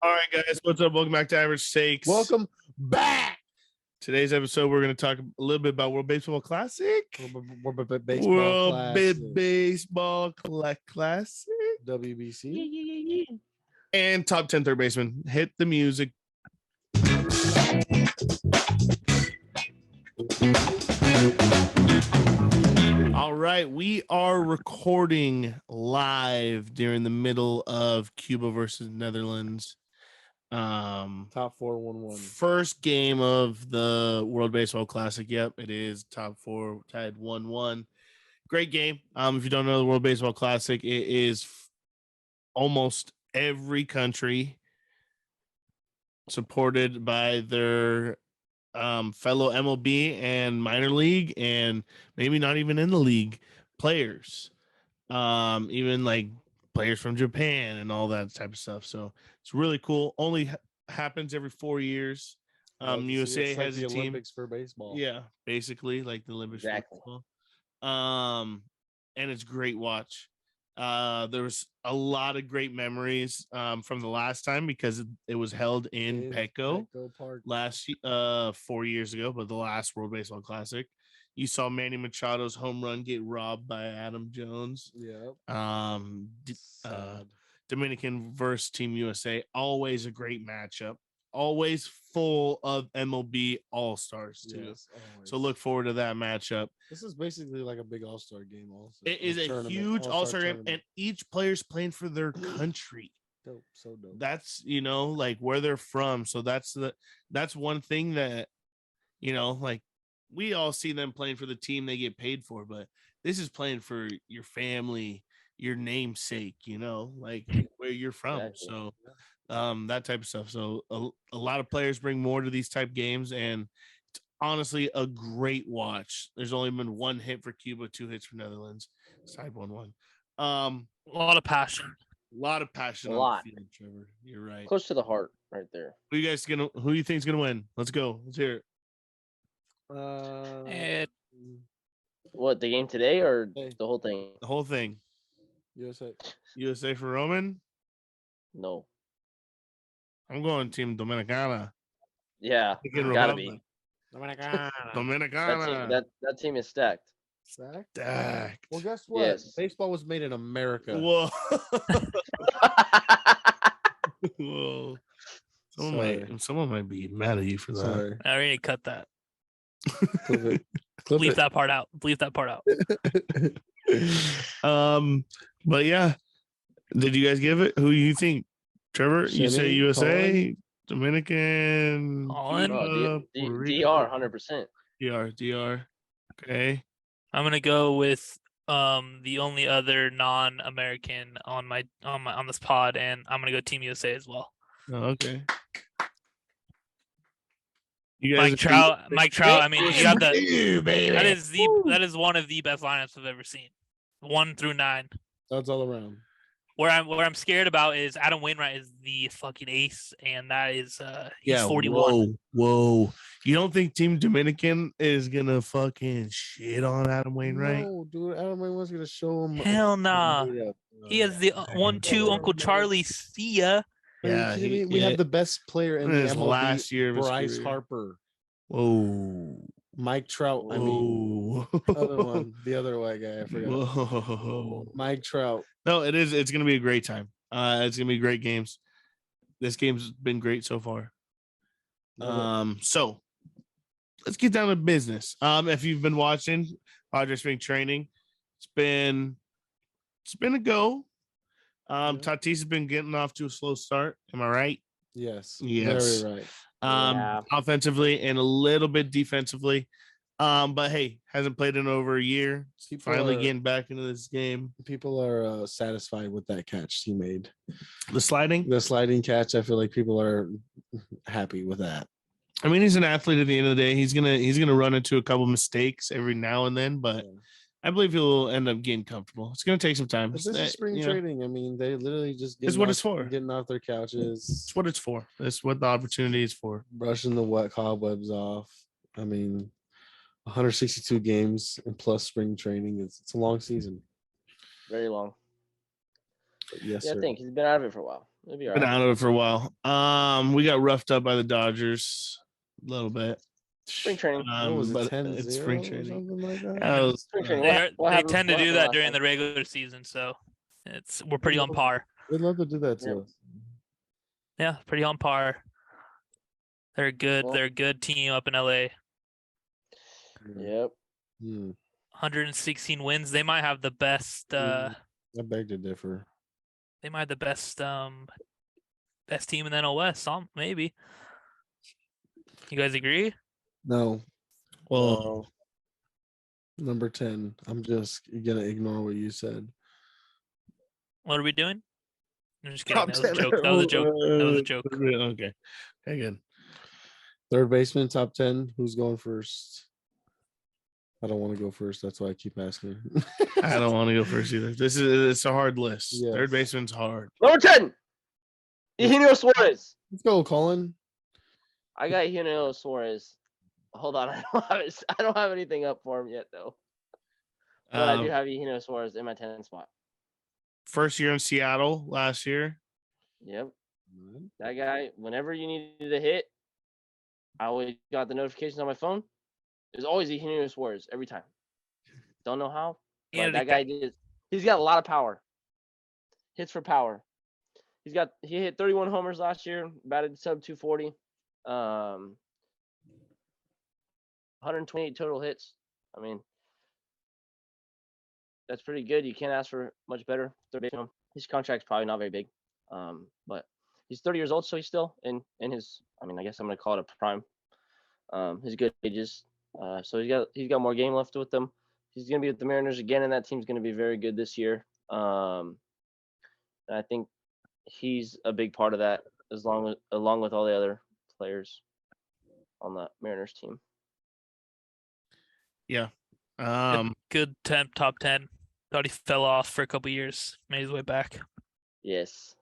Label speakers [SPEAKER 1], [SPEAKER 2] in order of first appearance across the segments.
[SPEAKER 1] All right, guys, what's up? Welcome back to Average Takes.
[SPEAKER 2] Welcome back.
[SPEAKER 1] Today's episode, we're going to talk a little bit about World Baseball Classic. Baseball Classic.
[SPEAKER 2] WBC.
[SPEAKER 1] And top 10 third baseman. Hit the music. All right, we are recording live during the middle of Cuba versus Netherlands.
[SPEAKER 2] Top 4-1-1.
[SPEAKER 1] First game of the World Baseball Classic. Yep, it is top four, tied 1-1. Great game. If you don't know the World Baseball Classic, it is almost every country supported by their fellow MLB and minor league, and maybe not even in the league players, even like players from Japan and all that type of stuff. So it's really cool. Only happens every 4 years. USA has
[SPEAKER 2] the
[SPEAKER 1] a team.
[SPEAKER 2] Olympics for baseball.
[SPEAKER 1] Yeah, basically like the Olympics
[SPEAKER 3] Exactly.
[SPEAKER 1] for baseball. And it's great watch. There was a lot of great memories from the last time because it was held in Petco
[SPEAKER 2] Park
[SPEAKER 1] last 4 yeyears ago, but the last World Baseball Classic. You saw Manny Machado's home run get robbed by Adam Jones.
[SPEAKER 2] Yeah.
[SPEAKER 1] Dominican versus Team USA, always a great matchup. Always full of MLB all-stars too.
[SPEAKER 2] Yes,
[SPEAKER 1] so look forward to that matchup.
[SPEAKER 2] This is basically like a big all-star game also.
[SPEAKER 1] It is a huge all-star game, and each player's playing for their country.
[SPEAKER 2] Dope, so dope.
[SPEAKER 1] That's, like where they're from. So that's one thing that, like we all see them playing for the team they get paid for, but this is playing for your family, your namesake, like where you're from.
[SPEAKER 3] Exactly.
[SPEAKER 1] So that type of stuff. So a lot of players bring more to these type games, and it's honestly a great watch. There's only been one hit for Cuba, 2 hits for Netherlands. It's tied 1-1.
[SPEAKER 4] A lot of passion.
[SPEAKER 1] A lot of passion
[SPEAKER 3] A
[SPEAKER 1] on
[SPEAKER 3] lot.
[SPEAKER 1] the field, Trevor. You're right.
[SPEAKER 3] Close to the heart, right there.
[SPEAKER 1] Who you think's gonna win? Let's go. Let's hear
[SPEAKER 4] And
[SPEAKER 3] What, the game today or
[SPEAKER 2] Hey.
[SPEAKER 3] the whole thing?
[SPEAKER 1] the whole thing.
[SPEAKER 2] USA.
[SPEAKER 1] USA for Roman.
[SPEAKER 3] No.
[SPEAKER 1] I'm going Team Dominicana.
[SPEAKER 3] Yeah,
[SPEAKER 1] Thinking
[SPEAKER 3] gotta
[SPEAKER 1] Republic.
[SPEAKER 3] be.
[SPEAKER 1] Dominicana.
[SPEAKER 3] That team is stacked.
[SPEAKER 2] Stacked?
[SPEAKER 1] Stacked.
[SPEAKER 2] Well, guess what?
[SPEAKER 3] Yes.
[SPEAKER 2] Baseball was made in America.
[SPEAKER 1] Whoa. Whoa. Someone might be mad at you for that.
[SPEAKER 2] Sorry.
[SPEAKER 4] I already cut that.
[SPEAKER 2] Clip it. Clip
[SPEAKER 4] Leave
[SPEAKER 2] it.
[SPEAKER 4] that part out. Leave that part out.
[SPEAKER 1] But yeah. Did you guys give it? Who you think? Trevor, you say
[SPEAKER 2] Shimmy,
[SPEAKER 1] USA,
[SPEAKER 2] Colin?
[SPEAKER 1] Dominican,
[SPEAKER 4] Colin?
[SPEAKER 3] Oh,
[SPEAKER 1] Puerto Rico?
[SPEAKER 3] DR, 100%.
[SPEAKER 1] DR. Okay.
[SPEAKER 4] I'm gonna go with the only other non-American on this pod, and I'm gonna go Team USA as well.
[SPEAKER 1] Oh, okay. You guys
[SPEAKER 4] Mike Trout. I mean, you got that.
[SPEAKER 1] baby.
[SPEAKER 4] That is one of the best lineups I've ever seen. 1 through 9.
[SPEAKER 2] That's all around.
[SPEAKER 4] Where I'm scared about is Adam Wainwright is the fucking ace, and that is he's 41.
[SPEAKER 1] Whoa. You don't think Team Dominican is gonna fucking shit on Adam Wainwright?
[SPEAKER 2] No, dude. Adam Wainwright's gonna show him.
[SPEAKER 4] Hell nah. He has the 1-2 Uncle Charlie. See ya.
[SPEAKER 1] Yeah,
[SPEAKER 2] we have the best player in
[SPEAKER 1] his
[SPEAKER 2] the MLB,
[SPEAKER 1] last year of his
[SPEAKER 2] Bryce
[SPEAKER 1] career.
[SPEAKER 2] Harper.
[SPEAKER 1] Whoa.
[SPEAKER 2] Mike Trout. I mean, other one, the other white guy. I forgot.
[SPEAKER 1] Whoa.
[SPEAKER 2] Mike Trout.
[SPEAKER 1] No, it is. It's gonna be a great time. It's gonna be great games. This game's been great so far. So let's get down to business. If you've been watching Padres spring training, it's been a go. Tatis has been getting off to a slow start. Am I right?
[SPEAKER 2] Yes.
[SPEAKER 1] Yes.
[SPEAKER 2] Very right.
[SPEAKER 3] Yeah.
[SPEAKER 1] Offensively and a little bit defensively. But hey, hasn't played in over a year. Finally getting back into this game.
[SPEAKER 2] People are satisfied with that catch he made.
[SPEAKER 1] The sliding
[SPEAKER 2] catch. I feel like people are happy with that.
[SPEAKER 1] I mean, he's an athlete at the end of the day. He's gonna run into a couple mistakes every now and then, but I believe he'll end up getting comfortable. It's gonna take some time.
[SPEAKER 2] This is spring training. I mean, they literally just
[SPEAKER 1] it's what it's for.
[SPEAKER 2] Getting off their couches.
[SPEAKER 1] It's what it's for. It's what the opportunity is for.
[SPEAKER 2] Brushing the wet cobwebs off. I mean, 162 games and plus spring training. It's a long season.
[SPEAKER 3] Very long.
[SPEAKER 2] But yes,
[SPEAKER 3] Yeah,
[SPEAKER 2] sir.
[SPEAKER 3] I think he's been out of it for a while. It'll be all
[SPEAKER 1] Been
[SPEAKER 3] right.
[SPEAKER 1] out of it for a while. We got roughed up by the Dodgers a little bit.
[SPEAKER 3] Spring training.
[SPEAKER 2] What was it,
[SPEAKER 1] But
[SPEAKER 2] 10-0
[SPEAKER 1] it's spring
[SPEAKER 2] or
[SPEAKER 1] training.
[SPEAKER 2] something like that?
[SPEAKER 1] Yeah, it was,
[SPEAKER 3] Spring training.
[SPEAKER 4] They
[SPEAKER 3] happened-
[SPEAKER 4] tend to
[SPEAKER 3] what
[SPEAKER 4] do
[SPEAKER 3] happened
[SPEAKER 4] that
[SPEAKER 3] last
[SPEAKER 4] during
[SPEAKER 3] time?
[SPEAKER 4] the regular season, so we're pretty on par.
[SPEAKER 2] They'd love to do that to
[SPEAKER 3] Yeah.
[SPEAKER 2] us.
[SPEAKER 4] Yeah, pretty on par. They're good.
[SPEAKER 3] Well-
[SPEAKER 4] They're a good team up in LA.
[SPEAKER 3] Yep.
[SPEAKER 2] Hmm.
[SPEAKER 4] 116 wins. They might have the best.
[SPEAKER 2] I beg to differ.
[SPEAKER 4] They might have the best team in the NL West. Maybe. You guys agree?
[SPEAKER 2] No,
[SPEAKER 1] well,
[SPEAKER 3] No.
[SPEAKER 2] number 10. I'm just gonna ignore what you said.
[SPEAKER 4] What are we doing? I'm just kidding.
[SPEAKER 2] Top
[SPEAKER 4] That was a
[SPEAKER 2] 10.
[SPEAKER 4] joke. That was a joke. That was a joke.
[SPEAKER 1] Okay. Okay, good.
[SPEAKER 2] Third baseman, top 10. Who's going first? I don't want to go first. That's why I keep asking.
[SPEAKER 1] I don't want to go first either. It's a hard list.
[SPEAKER 2] Yes.
[SPEAKER 1] Third baseman's hard.
[SPEAKER 3] Number 10. Eugenio Suarez.
[SPEAKER 2] Let's go, Colin.
[SPEAKER 3] I got Eugenio Suarez. Hold on, I don't have anything up for him yet though. But I do have Eugenio Suarez in my 10 spot.
[SPEAKER 1] First year in Seattle last year.
[SPEAKER 3] Yep. That guy, whenever you needed a hit, I always got the notifications on my phone. There's always Eugenio Suarez every time. Don't know how, but
[SPEAKER 4] And
[SPEAKER 3] that guy he's got a lot of power. Hits for power. He hit 31 homers last year, batted sub 240. 128 total hits. I mean, that's pretty good. You can't ask for much better. Third baseman. His contract's probably not very big, but he's 30 years old, so he's still in his. I mean, I guess I'm gonna call it a prime. His good ages. So he's got more game left with them. He's gonna be with the Mariners again, and that team's gonna be very good this year. And I think he's a big part of that, along with all the other players on the Mariners team.
[SPEAKER 1] Yeah.
[SPEAKER 4] Good top 10. Thought he fell off for a couple years. Made his way back.
[SPEAKER 3] Yes.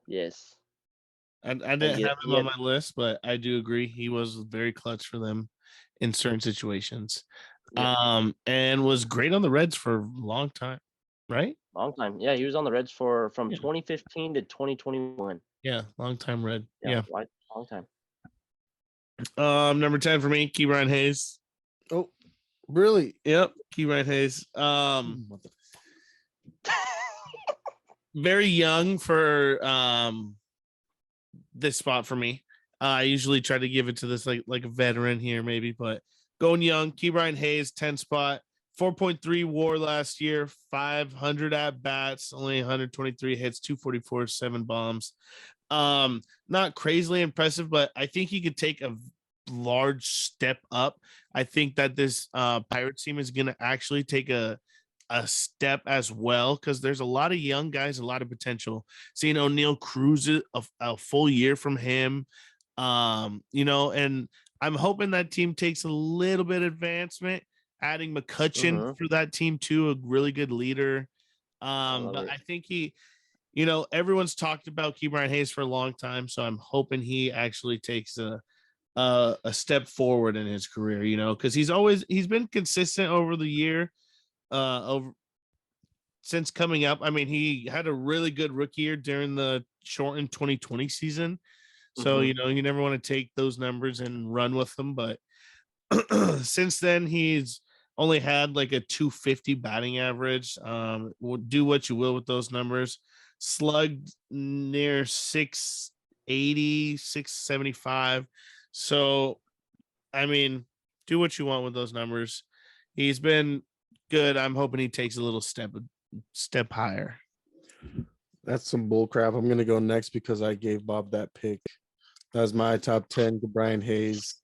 [SPEAKER 1] I didn't have him on my list, but I do agree he was very clutch for them in certain situations.
[SPEAKER 3] Yep.
[SPEAKER 1] And was great on the Reds for a long time, right?
[SPEAKER 3] Long time. Yeah, he was on the Reds from 2015 to 2021.
[SPEAKER 1] Yeah, long time Red. Yeah.
[SPEAKER 3] Long time.
[SPEAKER 1] Number 10 for me, Ke'Bryan Hayes.
[SPEAKER 2] Oh, really?
[SPEAKER 1] Yep, Ke'Bryan Hayes. Very young for this spot for me. I usually try to give it to this like a veteran here, maybe, but going young, Ke'Bryan Hayes, 10 spot, 4.3 WAR last year, 500 at bats, only 123 hits, 244, 7 bombs. Not crazily impressive, but I think he could take a large step up. I think that this Pirates team is going to actually take a step as well, because there's a lot of young guys, a lot of potential. Seeing O'Neal Cruz a full year from him, and I'm hoping that team takes a little bit of advancement, adding McCutchen for that team too, a really good leader. But I think everyone's talked about Ke'Bryan Hayes for a long time, so I'm hoping he actually takes a step forward in his career, because he's been consistent over the year. Since coming up. I mean, he had a really good rookie year during the shortened 2020 season. So, you never want to take those numbers and run with them. But since then, he's only had like a 250 batting average. Do what you will with those numbers. Slugged near 680, 675. So, I mean, do what you want with those numbers. He's been good. I'm hoping he takes a little step higher.
[SPEAKER 2] That's some bull crap. I'm gonna go next because I gave Bob that pick. That was my top 10 to Brian Hayes.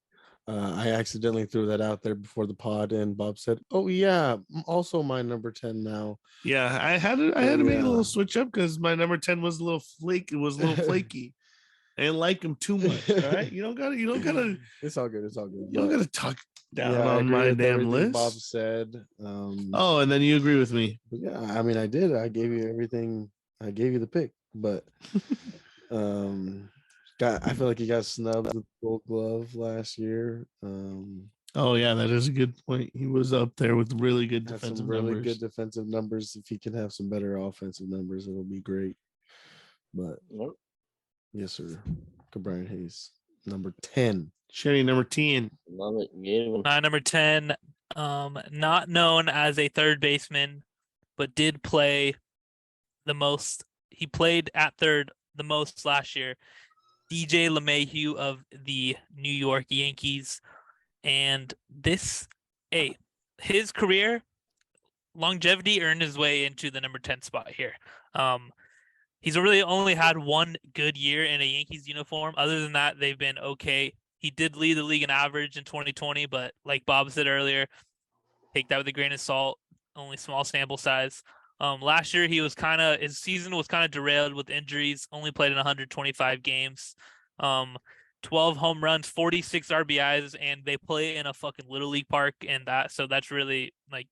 [SPEAKER 2] I accidentally threw that out there before the pod, and Bob said, "Oh yeah, also my number 10 now."
[SPEAKER 1] Yeah, I had to make a little switch up because my number 10 was a little flaky. It was a little flaky. I didn't like him too much. All right, you don't gotta.
[SPEAKER 2] It's all good. It's all good.
[SPEAKER 1] You don't gotta talk down
[SPEAKER 2] I
[SPEAKER 1] on
[SPEAKER 2] agree
[SPEAKER 1] my
[SPEAKER 2] with
[SPEAKER 1] damn
[SPEAKER 2] everything
[SPEAKER 1] list.
[SPEAKER 2] Bob said.
[SPEAKER 1] Oh, and then you agree with me.
[SPEAKER 2] Yeah, I mean, I did. I gave you everything. I gave you the pick, but I feel like he got snubbed with Gold Glove last year.
[SPEAKER 1] Oh yeah, that is a good point. He was up there with really good
[SPEAKER 2] had
[SPEAKER 1] defensive
[SPEAKER 2] some really
[SPEAKER 1] numbers.
[SPEAKER 2] good defensive numbers. If he can have some better offensive numbers, it'll be great. But Yes, sir. Brian Hayes, number 10.
[SPEAKER 1] Shetty, number 10.
[SPEAKER 3] Love it. Good one.
[SPEAKER 4] My number 10, not known as a third baseman, but did play the most. He played at third the most last year. DJ LeMahieu of the New York Yankees. And his career longevity earned his way into the number 10 spot here. He's really only had one good year in a Yankees uniform. Other than that, they've been okay. He did lead the league in average in 2020, but like Bob said earlier, take that with a grain of salt. Only small sample size. Last year his season was kind of derailed with injuries. Only played in 125 games. 12 home runs, 46 RBIs, and they play in a fucking little league park, and that's really like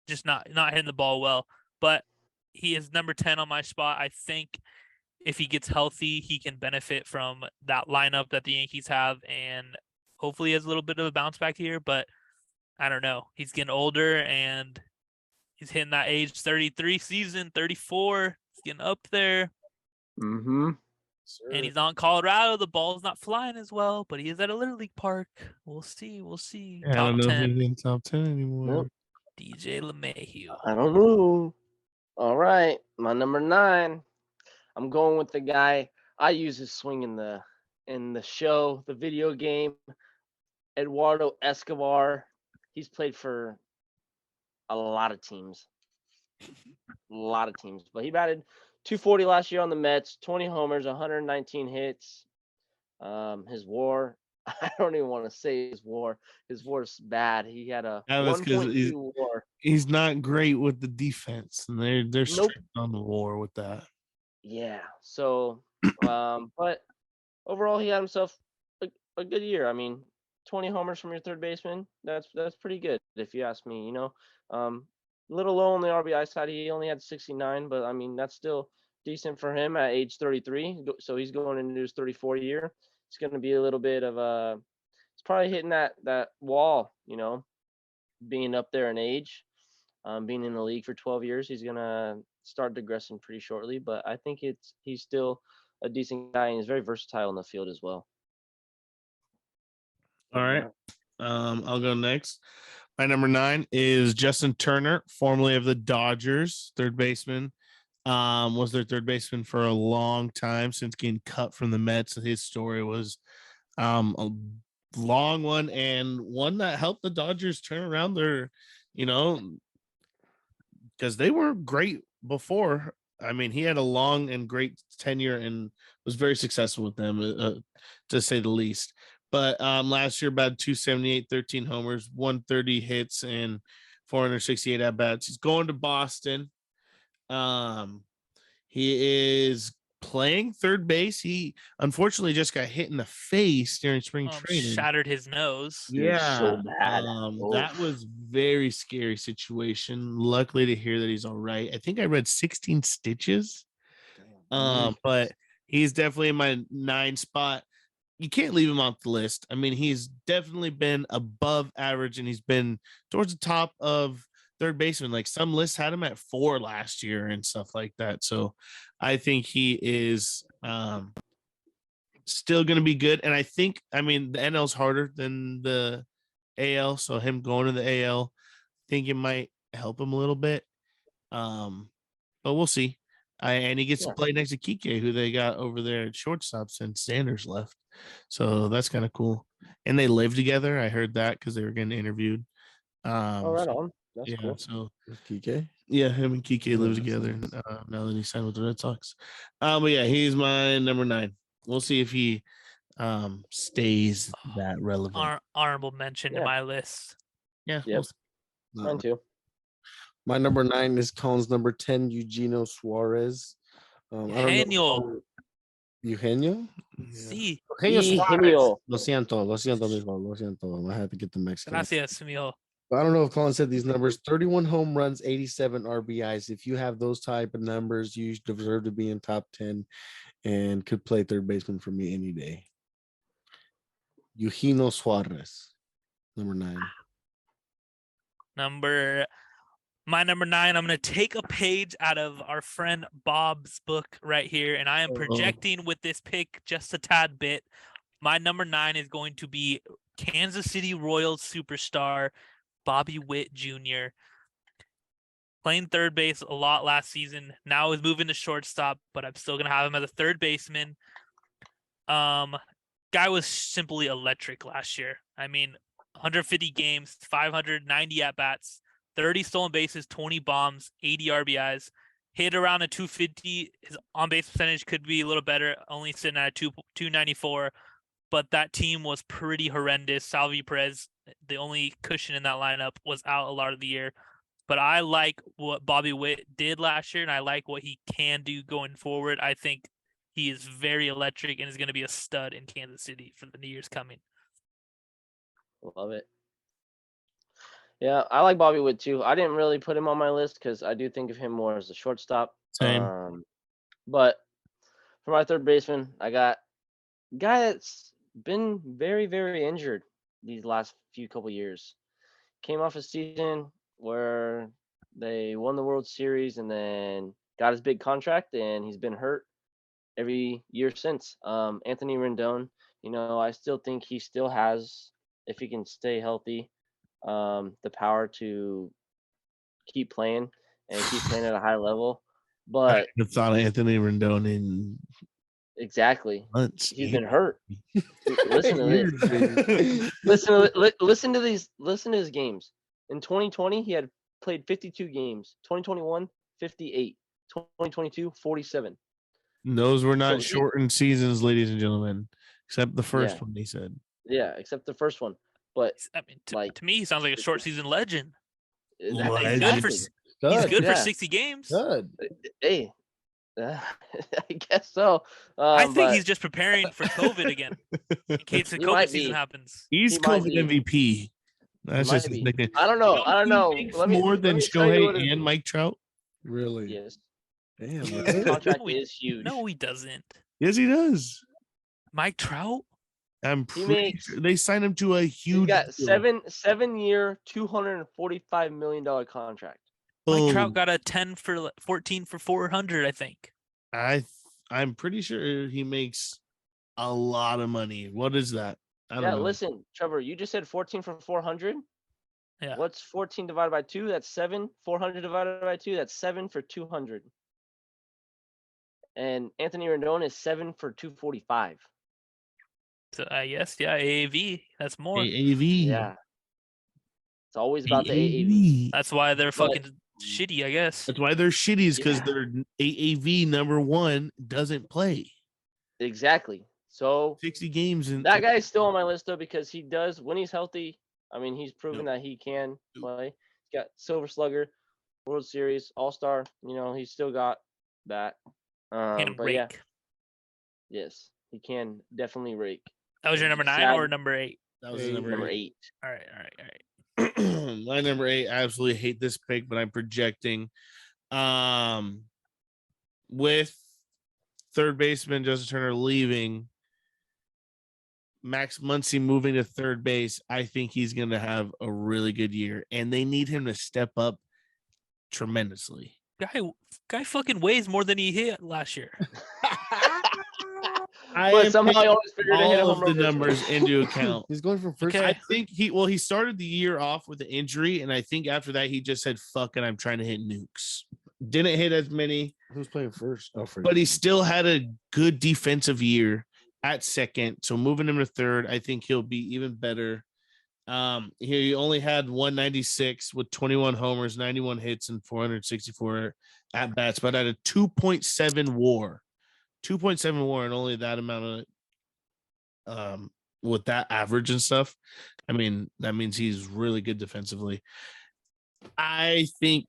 [SPEAKER 4] just not hitting the ball well. But he is number 10 on my spot. I think if he gets healthy, he can benefit from that lineup that the Yankees have, and hopefully he has a little bit of a bounce back here. But I don't know. He's getting older, and he's hitting that age 33 season, 34. He's getting up there.
[SPEAKER 3] Mm-hmm.
[SPEAKER 4] And he's on Colorado. The ball's not flying as well, but he is at a little league park. We'll see.
[SPEAKER 1] I don't know if he's in top 10 anymore.
[SPEAKER 3] Nope.
[SPEAKER 4] DJ LeMahieu.
[SPEAKER 3] I don't know. All right, my number 9. I'm going with the guy I use his swing in the show, the video game. Eduardo Escobar. He's played for a lot of teams. But he batted 240 last year on the Mets, 20 homers, 119 hits. His WAR, I don't even want to say his WAR. His WAR's bad. He had a 1.2 WAR.
[SPEAKER 1] He's not great with the defense, and they're
[SPEAKER 3] Nope.
[SPEAKER 1] strict on the WAR with that.
[SPEAKER 3] Yeah. So, but overall, he had himself a good year. I mean, 20 homers from your third baseman. That's pretty good, if you ask me. A little low on the RBI side. He only had 69, but I mean that's still decent for him at age 33. So he's going into his 34 year. It's going to be a little bit of it's probably hitting that wall. Being up there in age, being in the league for 12 years, he's going to start digressing pretty shortly. But I think he's still a decent guy, and he's very versatile in the field as well.
[SPEAKER 1] All right. I'll go next. My number 9 is Justin Turner, formerly of the Dodgers, third baseman. Was their third baseman for a long time since getting cut from the Mets. His story was a long one, and one that helped the Dodgers turn around their, because they were great before. I mean, he had a long and great tenure and was very successful with them, to say the least. But last year, about 278, 13 homers, 130 hits, and 468 at bats. He's going to Boston. He is playing third base. He unfortunately just got hit in the face during spring training.
[SPEAKER 4] Shattered his nose.
[SPEAKER 1] Yeah,
[SPEAKER 3] so bad.
[SPEAKER 1] That was very scary situation. Luckily to hear that he's all right. I think I read 16 stitches. But he's definitely in my 9 spot. You can't leave him off the list. I mean, he's definitely been above average, and he's been towards the top of third baseman. Like some lists had him at 4 last year and stuff like that. So I think he is still going to be good. And I think, the NL's harder than the AL. So him going to the AL, I think it might help him a little bit. But we'll see. And he gets to play next to Kike, who they got over there at shortstop since Sanders left. So that's kind of cool. And they live together. I heard that because they were getting interviewed.
[SPEAKER 3] Right on. That's cool.
[SPEAKER 2] So Kike?
[SPEAKER 1] Yeah, him and Kike live together now that he signed with the Red Sox. But yeah, he's my number 9. We'll see if he stays that relevant.
[SPEAKER 4] Honorable mention to my list.
[SPEAKER 1] Yeah.
[SPEAKER 3] Yep. Mine too.
[SPEAKER 2] My number 9 is Colin's number 10, Eugenio Suarez.
[SPEAKER 4] Eugenio.
[SPEAKER 2] Eugenio?
[SPEAKER 4] Sí.
[SPEAKER 2] Eugenio Suarez.
[SPEAKER 3] Eugenio.
[SPEAKER 2] Lo siento, mijo. I had to get the Mexican.
[SPEAKER 4] Gracias, mijo.
[SPEAKER 2] I don't know if Colin said these numbers. 31 home runs, 87 RBIs. If you have those type of numbers, you deserve to be in top 10 and could play third baseman for me any day. Eugenio Suarez, number 9.
[SPEAKER 4] My number 9, I'm going to take a page out of our friend Bob's book right here, and I am projecting with this pick just a tad bit. My number 9 is going to be Kansas City Royals superstar Bobby Witt Jr. Playing third base a lot last season. Now he's moving to shortstop, but I'm still going to have him as a third baseman. Guy was simply electric last year. I mean, 150 games, 590 at-bats, 30 stolen bases, 20 bombs, 80 RBIs, hit around a 250. His on-base percentage could be a little better, only sitting at 294. But that team was pretty horrendous. Salvi Perez, the only cushion in that lineup, was out a lot of the year. But I like what Bobby Witt did last year, and I like what he can do going forward. I think he is very electric and is going to be a stud in Kansas City for the years coming.
[SPEAKER 3] Love it. Yeah, I like Bobby Witt too. I didn't really put him on my list because I do think of him more as a shortstop.
[SPEAKER 1] Same.
[SPEAKER 3] But for my third baseman, I got a guy that's been very, very injured these last couple years. Came off a season where they won the World Series and then got his big contract, and he's been hurt every year since. Anthony Rendon, I still think he still has, if he can stay healthy, the power to keep playing and keep playing at a high level. But
[SPEAKER 1] I thought of Anthony Rendon in
[SPEAKER 3] exactly,
[SPEAKER 1] months.
[SPEAKER 3] he's been hurt. Listen to this. Listen to these. Listen to his games. In 2020, he had played 52 games. 2021, 58. 2022, 47.
[SPEAKER 1] Those were not
[SPEAKER 3] So
[SPEAKER 1] shortened seasons, ladies and gentlemen, except the first one. He said,
[SPEAKER 3] yeah, except the first one. But
[SPEAKER 4] I mean, to me, he sounds like a short season legend.
[SPEAKER 1] Legend.
[SPEAKER 4] He's good for
[SPEAKER 3] Yeah.
[SPEAKER 4] 60 games.
[SPEAKER 2] Good.
[SPEAKER 3] Hey, I guess so.
[SPEAKER 4] I think
[SPEAKER 3] but
[SPEAKER 4] he's just preparing for COVID again in case the
[SPEAKER 3] He might
[SPEAKER 4] COVID season
[SPEAKER 3] be.
[SPEAKER 4] happens.
[SPEAKER 1] he's
[SPEAKER 3] He might
[SPEAKER 1] COVID
[SPEAKER 3] be.
[SPEAKER 1] MVP. That's
[SPEAKER 3] might
[SPEAKER 1] just his
[SPEAKER 3] be.
[SPEAKER 1] nickname.
[SPEAKER 3] I don't know. I don't know.
[SPEAKER 1] He makes
[SPEAKER 3] Let me
[SPEAKER 1] more than
[SPEAKER 3] tell you what
[SPEAKER 1] Shohei
[SPEAKER 3] his-
[SPEAKER 1] and Mike Trout.
[SPEAKER 2] Really?
[SPEAKER 3] Yes,
[SPEAKER 2] Damn.
[SPEAKER 3] his
[SPEAKER 2] really?
[SPEAKER 3] contract
[SPEAKER 4] No, he-
[SPEAKER 3] is huge.
[SPEAKER 4] No, he doesn't.
[SPEAKER 1] Yes, he does.
[SPEAKER 4] Mike Trout?
[SPEAKER 1] I'm
[SPEAKER 3] He
[SPEAKER 1] pretty
[SPEAKER 3] makes-
[SPEAKER 1] sure they signed him to a
[SPEAKER 3] He's
[SPEAKER 1] huge
[SPEAKER 3] got
[SPEAKER 1] deal.
[SPEAKER 3] 7-year, $245 million contract.
[SPEAKER 4] Mike Trout
[SPEAKER 1] Boom.
[SPEAKER 4] got a 14 for 400, I think.
[SPEAKER 1] I'm pretty sure he makes a lot of money. What is that? I don't
[SPEAKER 3] Yeah,
[SPEAKER 1] know.
[SPEAKER 3] listen, Trevor, you just said 14 for 400.
[SPEAKER 4] Yeah.
[SPEAKER 3] What's 14 divided by 2? That's 7. 400 divided by 2, that's 7 for 200. And Anthony Rendon is 7 for 245.
[SPEAKER 4] So yes, yeah, AAV. That's more.
[SPEAKER 1] AAV.
[SPEAKER 3] Yeah. It's always about the AAV.
[SPEAKER 4] That's why they're
[SPEAKER 3] But-
[SPEAKER 4] fucking shitty, I guess.
[SPEAKER 1] That's why they're shitties, because
[SPEAKER 3] Yeah.
[SPEAKER 1] their AAV number 1 doesn't play
[SPEAKER 3] Exactly. So
[SPEAKER 1] 60 games. And
[SPEAKER 3] that guy's still on my list though, because he does, when he's healthy, I mean, he's proven that he can play. He's got Silver Slugger, World Series, All-Star. He's still got that.
[SPEAKER 4] Can
[SPEAKER 3] But
[SPEAKER 4] rake.
[SPEAKER 3] yeah, yes, he can definitely rake.
[SPEAKER 4] That was your number 9
[SPEAKER 3] Sad-
[SPEAKER 4] or number 8?
[SPEAKER 1] that was
[SPEAKER 3] Number 8.
[SPEAKER 4] All right.
[SPEAKER 1] My number 8. I absolutely hate this pick, but I'm projecting with third baseman Justin Turner leaving, Max Muncy moving to third base. I think he's going to have a really good year, and they need him to step up tremendously.
[SPEAKER 4] Guy fucking weighs more than he hit last year.
[SPEAKER 3] But somehow he always figured to hit a
[SPEAKER 1] all
[SPEAKER 3] home
[SPEAKER 1] of the
[SPEAKER 3] run.
[SPEAKER 1] numbers into account.
[SPEAKER 2] He's going from first.
[SPEAKER 4] Okay.
[SPEAKER 1] I think he started the year off with an injury, and I think after that he just said, "Fuck it, I'm trying to hit nukes." Didn't hit as many,
[SPEAKER 2] Who's playing first? Oh, for
[SPEAKER 1] but he still had a good defensive year at second. So moving him to third, I think he'll be even better. He only had 196 with 21 homers, 91 hits, and 464 at bats, but at a 2.7 WAR. 2.7 WAR, and only that amount of with that average and stuff. I mean, that means he's really good defensively. I think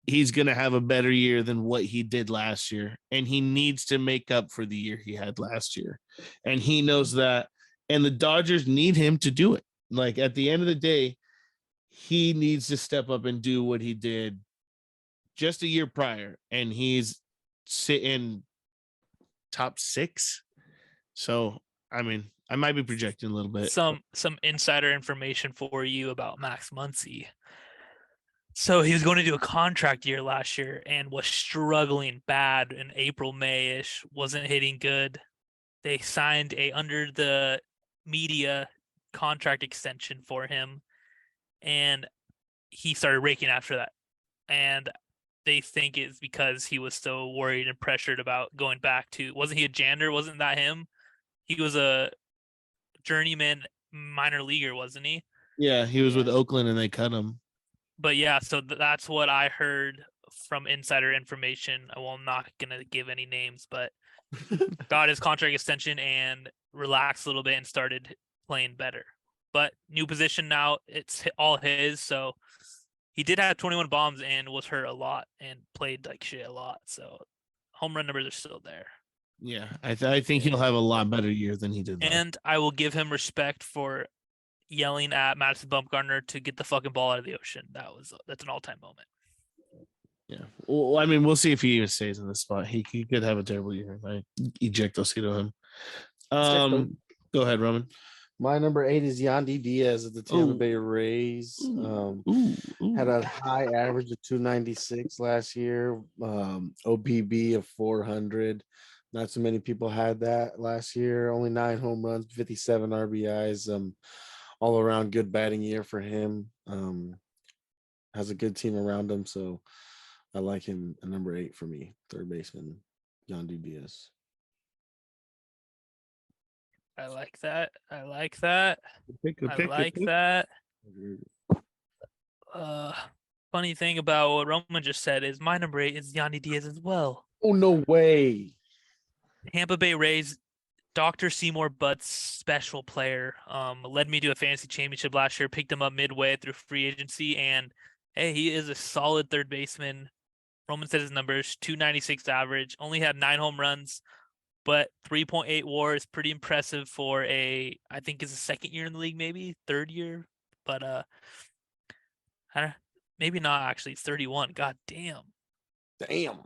[SPEAKER 1] he's going to have a better year than what he did last year, and he needs to make up for the year he had last year. And he knows that, and the Dodgers need him to do it. Like, at the end of the day, he needs to step up and do what he did just a year prior, and he's sitting top 6. So, I mean, I might be projecting a little bit.
[SPEAKER 4] Some insider information for you about Max Muncy. So he was going to do a contract year last year and was struggling bad in April, May-ish, wasn't hitting good. They signed a under the media contract extension for him, and he started raking after that. And they think it's because he was so worried and pressured about going back to, wasn't he a janitor? Wasn't that him? He was a journeyman minor leaguer, wasn't he?
[SPEAKER 1] Yeah, he was with
[SPEAKER 3] Yeah.
[SPEAKER 1] Oakland and they cut him.
[SPEAKER 4] But yeah, so that's what I heard from insider information. Well, I'm not gonna give any names, but got his contract extension and relaxed a little bit and started playing better. But new position now, it's all his. So he did have 21 bombs and was hurt a lot and played like shit a lot. So home run numbers are still there.
[SPEAKER 1] Yeah, I think he'll have a lot better year than he did.
[SPEAKER 4] And I will give him respect for yelling at Madison Bumgarner to get the fucking ball out of the ocean. That's an all-time moment.
[SPEAKER 1] Yeah. Well, I mean, we'll see if he even stays in this spot. He could have a terrible year. I eject Ojito him. Go ahead, Roman.
[SPEAKER 2] My number 8 is Yandy Diaz of the Tampa
[SPEAKER 1] Ooh.
[SPEAKER 2] Bay Rays. Had a high average of 296 last year. OBB of 400. Not so many people had that last year. Only 9 home runs, 57 RBIs. All around good batting year for him. Has a good team around him, so I like him at number 8 for me. Third baseman, Yandy Diaz.
[SPEAKER 4] I like that. I like that.
[SPEAKER 1] Good
[SPEAKER 4] I
[SPEAKER 1] pick.
[SPEAKER 4] like that. Funny thing about what Roman just said is my number 8 is Yandy Diaz as well.
[SPEAKER 2] Oh, no way.
[SPEAKER 4] Tampa Bay Rays, Dr. Seymour Butts special player. Led me to a fantasy championship last year, picked him up midway through free agency, and hey, he is a solid third baseman. Roman said his numbers, 296 average, only had 9 home runs, but 3.8 WAR is pretty impressive for I think it's a second year in the league, maybe third year, but I don't, maybe not actually. It's 31. God damn.
[SPEAKER 2] Damn.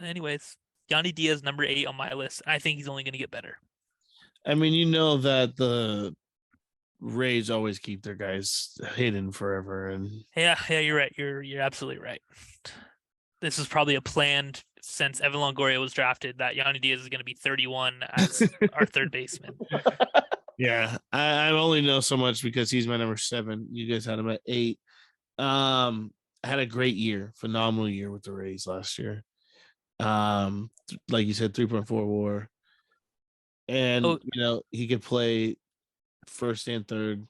[SPEAKER 4] Anyways, Yandy Diaz number 8 on my list. I think he's only going to get better.
[SPEAKER 1] I mean, you know that the Rays always keep their guys hidden forever, and
[SPEAKER 4] Yeah, you're right. You're absolutely right. This is probably a planned since Evan Longoria was drafted that Yandy Diaz is going to be 31 as our third baseman.
[SPEAKER 1] yeah, I only know so much because he's my number 7. You guys had him at 8. Had a great year, phenomenal year with the Rays last year. Like you said, 3.4 WAR, and he could play first and third.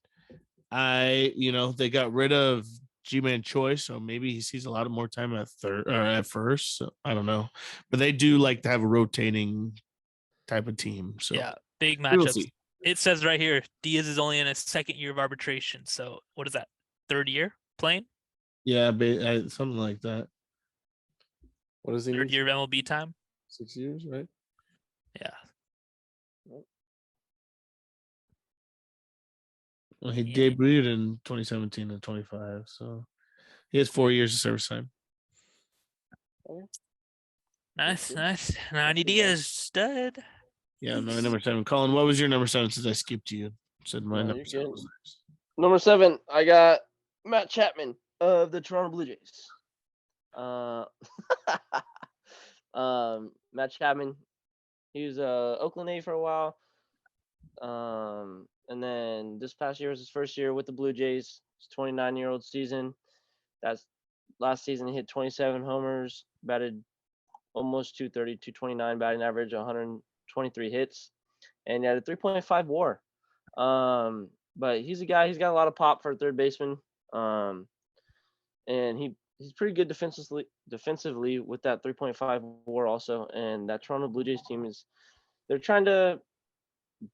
[SPEAKER 1] They got rid of G-Man Choi, so maybe he sees a lot more time at third or at first. So I don't know, but they do like to have a rotating type of team. So
[SPEAKER 4] yeah, big
[SPEAKER 1] we'll
[SPEAKER 4] matchups.
[SPEAKER 1] see.
[SPEAKER 4] It says right here, Diaz is only in his second year of arbitration. So what is that? Third year playing?
[SPEAKER 1] Yeah, something like that.
[SPEAKER 2] What is he?
[SPEAKER 4] Third year of MLB time?
[SPEAKER 2] 6 years, right?
[SPEAKER 4] Yeah.
[SPEAKER 1] Well, he debuted in 2017 and 25, so he has 4 years of service time.
[SPEAKER 4] Nice. 90 Diaz stud.
[SPEAKER 1] Yeah, my number 7. Colin, what was your number 7 since I skipped you? Said my number 7 was next.
[SPEAKER 3] Number 7, I got Matt Chapman of the Toronto Blue Jays. Matt Chapman, he was Oakland A for a while. And then this past year was his first year with the Blue Jays. His 29-year-old season. That's last season he hit 27 homers, batted almost 230, 229 batting average, 123 hits, and he had a 3.5 WAR. But he's a guy. He's got a lot of pop for a third baseman. And he's pretty good defensively with that 3.5 WAR also. And that Toronto Blue Jays team they're trying to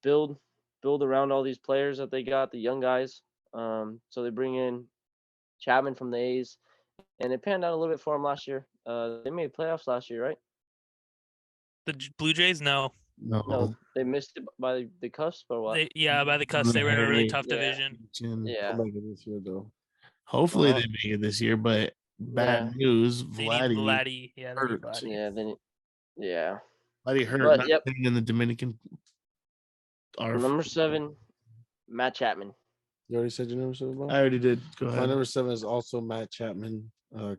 [SPEAKER 3] build around all these players that they got, the young guys. So they bring in Chapman from the A's, and it panned out a little bit for him last year. They made playoffs last year, right?
[SPEAKER 4] The Blue Jays? No,
[SPEAKER 3] they missed it by the cusp or what?
[SPEAKER 4] by the cusp. They were in a really tough division.
[SPEAKER 3] Yeah.
[SPEAKER 2] I'll make it this year, though.
[SPEAKER 1] Hopefully they make it this year, but bad news.
[SPEAKER 4] Vladdy.
[SPEAKER 1] hurt. Vladdy hurt.
[SPEAKER 3] But,
[SPEAKER 1] not playing in the Dominican.
[SPEAKER 3] Number 7, Matt Chapman.
[SPEAKER 2] You already said your number 7, Bob?
[SPEAKER 1] I already did. Go
[SPEAKER 2] My
[SPEAKER 1] ahead.
[SPEAKER 2] number 7 is also Matt Chapman.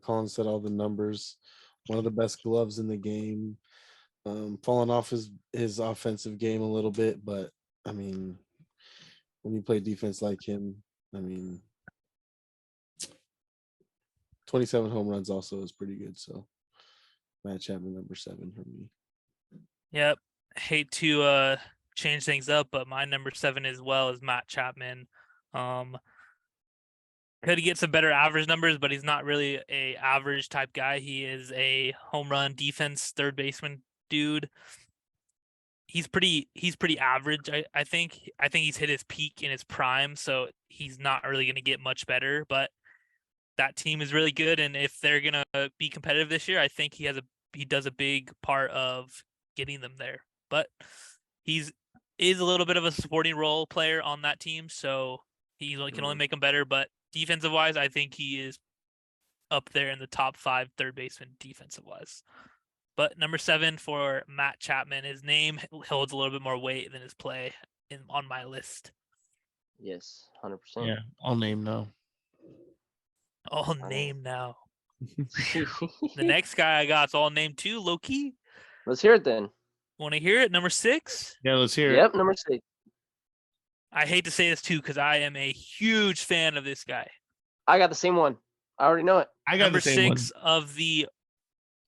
[SPEAKER 2] Colin said all the numbers. One of the best gloves in the game. Falling off his offensive game a little bit, but I mean, when you play defense like him, I mean, 27 home runs also is pretty good. So Matt Chapman, number 7 for me.
[SPEAKER 4] Yep. Hate to change things up, but my number 7 as well is Matt Chapman. Could get some better average numbers, but he's not really a average type guy. He is a home run defense third baseman dude. He's pretty average. I think he's hit his peak in his prime, so he's not really going to get much better. But that team is really good, and if they're going to be competitive this year, I think he does a big part of getting them there. But is a little bit of a supporting role player on that team, so he can only make them better. But defensive wise, I think he is up there in the top 5 third baseman defensive wise. But number 7 for Matt Chapman, his name holds a little bit more weight than his play on my list.
[SPEAKER 3] Yes, 100%.
[SPEAKER 1] Yeah, I'll name now.
[SPEAKER 4] All name now. The next guy I got is all name too, low key.
[SPEAKER 3] Let's hear it then.
[SPEAKER 4] Want to hear it? Number 6?
[SPEAKER 1] Yeah, let's hear it.
[SPEAKER 3] Yep, number 6.
[SPEAKER 4] I hate to say this too because I am a huge fan of this guy.
[SPEAKER 3] I got the same one. I already know it.
[SPEAKER 1] I got
[SPEAKER 4] Number
[SPEAKER 1] the same
[SPEAKER 4] 6 of the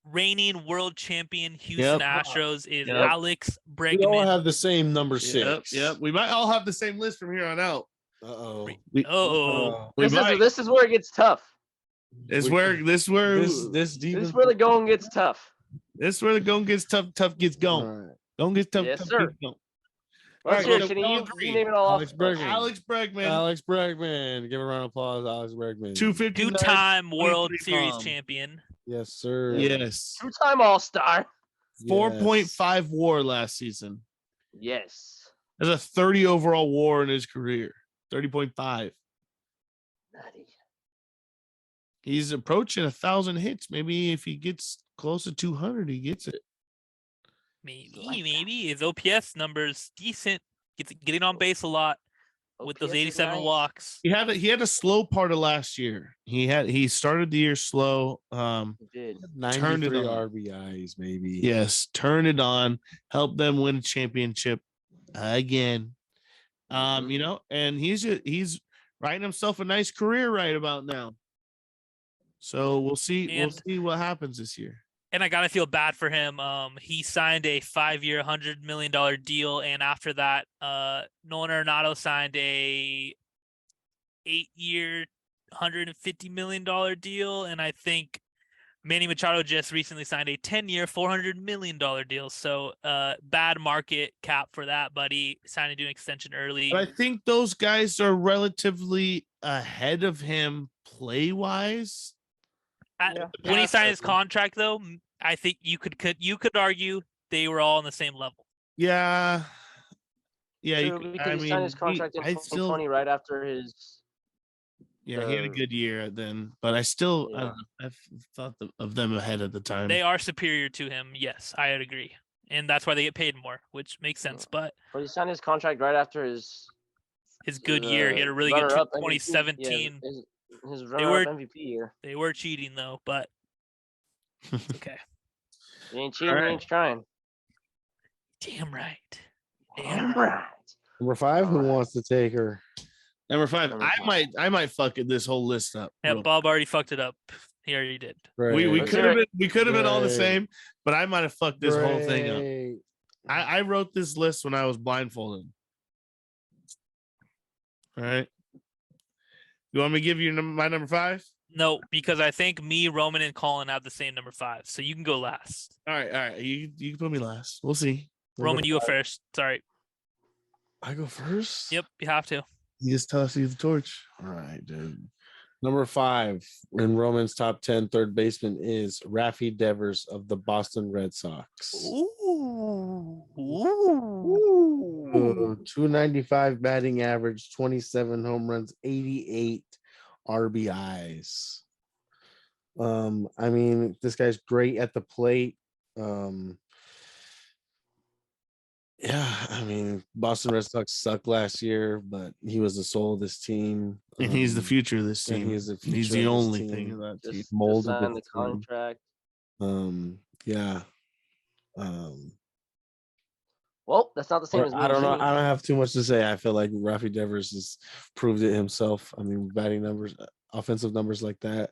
[SPEAKER 4] reigning world champion Houston
[SPEAKER 1] Yep.
[SPEAKER 4] Astros is
[SPEAKER 1] Yep.
[SPEAKER 4] Alex
[SPEAKER 2] We all
[SPEAKER 4] Bregman.
[SPEAKER 2] have the same number
[SPEAKER 1] one.
[SPEAKER 2] 6.
[SPEAKER 1] Yep. We might all have the same list from here on out.
[SPEAKER 2] Uh-oh.
[SPEAKER 4] Oh,
[SPEAKER 1] We
[SPEAKER 3] This
[SPEAKER 1] might.
[SPEAKER 3] is where it gets tough.
[SPEAKER 1] This
[SPEAKER 2] we-
[SPEAKER 1] where
[SPEAKER 2] This
[SPEAKER 3] This
[SPEAKER 2] demon.
[SPEAKER 3] is where the going gets tough.
[SPEAKER 1] this where the going gets tough. Tough gets
[SPEAKER 2] All
[SPEAKER 1] going.
[SPEAKER 2] right.
[SPEAKER 1] Don't get tough.
[SPEAKER 3] Yes,
[SPEAKER 1] tough
[SPEAKER 3] sir.
[SPEAKER 1] gets going.
[SPEAKER 3] Let's
[SPEAKER 1] right,
[SPEAKER 3] hear
[SPEAKER 1] so
[SPEAKER 3] it. Kenny,
[SPEAKER 1] we all
[SPEAKER 3] you
[SPEAKER 1] agree.
[SPEAKER 3] name it all
[SPEAKER 2] Alex
[SPEAKER 3] off.
[SPEAKER 2] Bregman.
[SPEAKER 1] Alex Bregman,
[SPEAKER 2] Alex Bregman. Give a round of applause, Alex Bregman.
[SPEAKER 1] 259.
[SPEAKER 4] 2-time World
[SPEAKER 1] 23
[SPEAKER 4] Series
[SPEAKER 1] bomb.
[SPEAKER 4] champion.
[SPEAKER 2] Yes, sir.
[SPEAKER 1] Yes.
[SPEAKER 3] 2-time All-Star.
[SPEAKER 1] 4.5 WAR last season.
[SPEAKER 3] Yes.
[SPEAKER 1] There's a 30 overall WAR in his career. 30.5.
[SPEAKER 3] Nutty.
[SPEAKER 1] He's approaching 1,000 hits. Maybe if he gets close to 200, he gets it.
[SPEAKER 4] Maybe his OPS numbers decent. Getting on base a lot with those
[SPEAKER 3] OPS is
[SPEAKER 4] 87
[SPEAKER 3] nice.
[SPEAKER 4] walks.
[SPEAKER 1] He had a slow part of last year. He started the year slow.
[SPEAKER 3] He did.
[SPEAKER 1] Turned it
[SPEAKER 2] 93
[SPEAKER 1] on.
[SPEAKER 2] RBIs, maybe.
[SPEAKER 1] Yes, turned it on, helped them win a championship again. And he's writing himself a nice career right about now. So we'll see. We'll
[SPEAKER 4] And-
[SPEAKER 1] see what happens this year.
[SPEAKER 4] And I gotta feel bad for him. He signed a 5-year, $100 million deal, and after that, Nolan Arenado signed a 8-year, $150 million deal, and I think Manny Machado just recently signed a 10-year, $400 million deal. So, bad market cap for that, buddy. Signed to do an extension early.
[SPEAKER 1] But I think those guys are relatively ahead of him play wise.
[SPEAKER 3] Yeah.
[SPEAKER 4] When he signed his
[SPEAKER 3] Definitely.
[SPEAKER 4] contract, though, I think you could argue they were all on the same level.
[SPEAKER 1] Yeah. Yeah.
[SPEAKER 3] True, because he signed his contract in 2020 right after his.
[SPEAKER 1] He had a
[SPEAKER 3] the-
[SPEAKER 1] good year then, but I still I
[SPEAKER 3] Yeah.
[SPEAKER 1] don't know, I thought of them ahead at the time.
[SPEAKER 4] They are superior to him. Yes, I would agree. And that's why they get paid more, which makes sense. But
[SPEAKER 3] But he signed his contract right after his
[SPEAKER 4] good year, he had a really good
[SPEAKER 3] runner-up MVP.
[SPEAKER 4] 2017.
[SPEAKER 3] Yeah, his runner-up
[SPEAKER 4] were-
[SPEAKER 3] MVP year.
[SPEAKER 4] They were cheating though, but it's okay.
[SPEAKER 3] He ain't cheating,
[SPEAKER 1] right.
[SPEAKER 3] he ain't trying.
[SPEAKER 4] Damn right.
[SPEAKER 3] Damn right.
[SPEAKER 2] Number 5, who
[SPEAKER 3] All right.
[SPEAKER 2] wants to take her?
[SPEAKER 1] Number 5.
[SPEAKER 3] Number
[SPEAKER 1] I
[SPEAKER 3] five.
[SPEAKER 1] might fuck it this whole list up.
[SPEAKER 4] Yeah,
[SPEAKER 1] real-
[SPEAKER 4] Bob already fucked it up. He already did.
[SPEAKER 1] We
[SPEAKER 2] Great.
[SPEAKER 1] could have been all the
[SPEAKER 2] Great.
[SPEAKER 1] same, but I might have fucked this whole thing up.
[SPEAKER 2] Great.
[SPEAKER 1] I wrote this list when I was blindfolded. All right. You want me to give you my number 5?
[SPEAKER 4] No, because I think me, Roman, and Colin have the same number 5. So you can go last.
[SPEAKER 1] All right. You can put me last. We'll see.
[SPEAKER 2] Number
[SPEAKER 4] Roman, you go
[SPEAKER 2] 5.
[SPEAKER 4] first. Sorry.
[SPEAKER 2] I go first?
[SPEAKER 4] Yep, you have to.
[SPEAKER 1] You just toss you the torch.
[SPEAKER 2] All right, dude. Number 5 in Roman's top 10 third baseman is Rafi Devers of the Boston Red Sox.
[SPEAKER 4] Ooh.
[SPEAKER 2] 295 batting average, 27 home runs, 88 RBIs. I mean, this guy's great at the plate. Yeah, I mean, Boston Red Sox sucked last year, but he was the soul of this team.
[SPEAKER 1] And he's the future of this
[SPEAKER 2] and
[SPEAKER 1] team.
[SPEAKER 2] he is the
[SPEAKER 1] And he's
[SPEAKER 2] future
[SPEAKER 1] the
[SPEAKER 2] of this
[SPEAKER 1] only
[SPEAKER 2] team.
[SPEAKER 1] thing of that team.
[SPEAKER 3] Just
[SPEAKER 2] Molded
[SPEAKER 3] signed the
[SPEAKER 2] this team.
[SPEAKER 3] contract.
[SPEAKER 2] Yeah.
[SPEAKER 3] Well, that's not the same as me.
[SPEAKER 2] I
[SPEAKER 3] and
[SPEAKER 2] don't know.
[SPEAKER 3] Shinny.
[SPEAKER 2] I don't have too much to say. I feel like Rafi Devers has proved it himself. I mean, batting numbers, offensive numbers like that,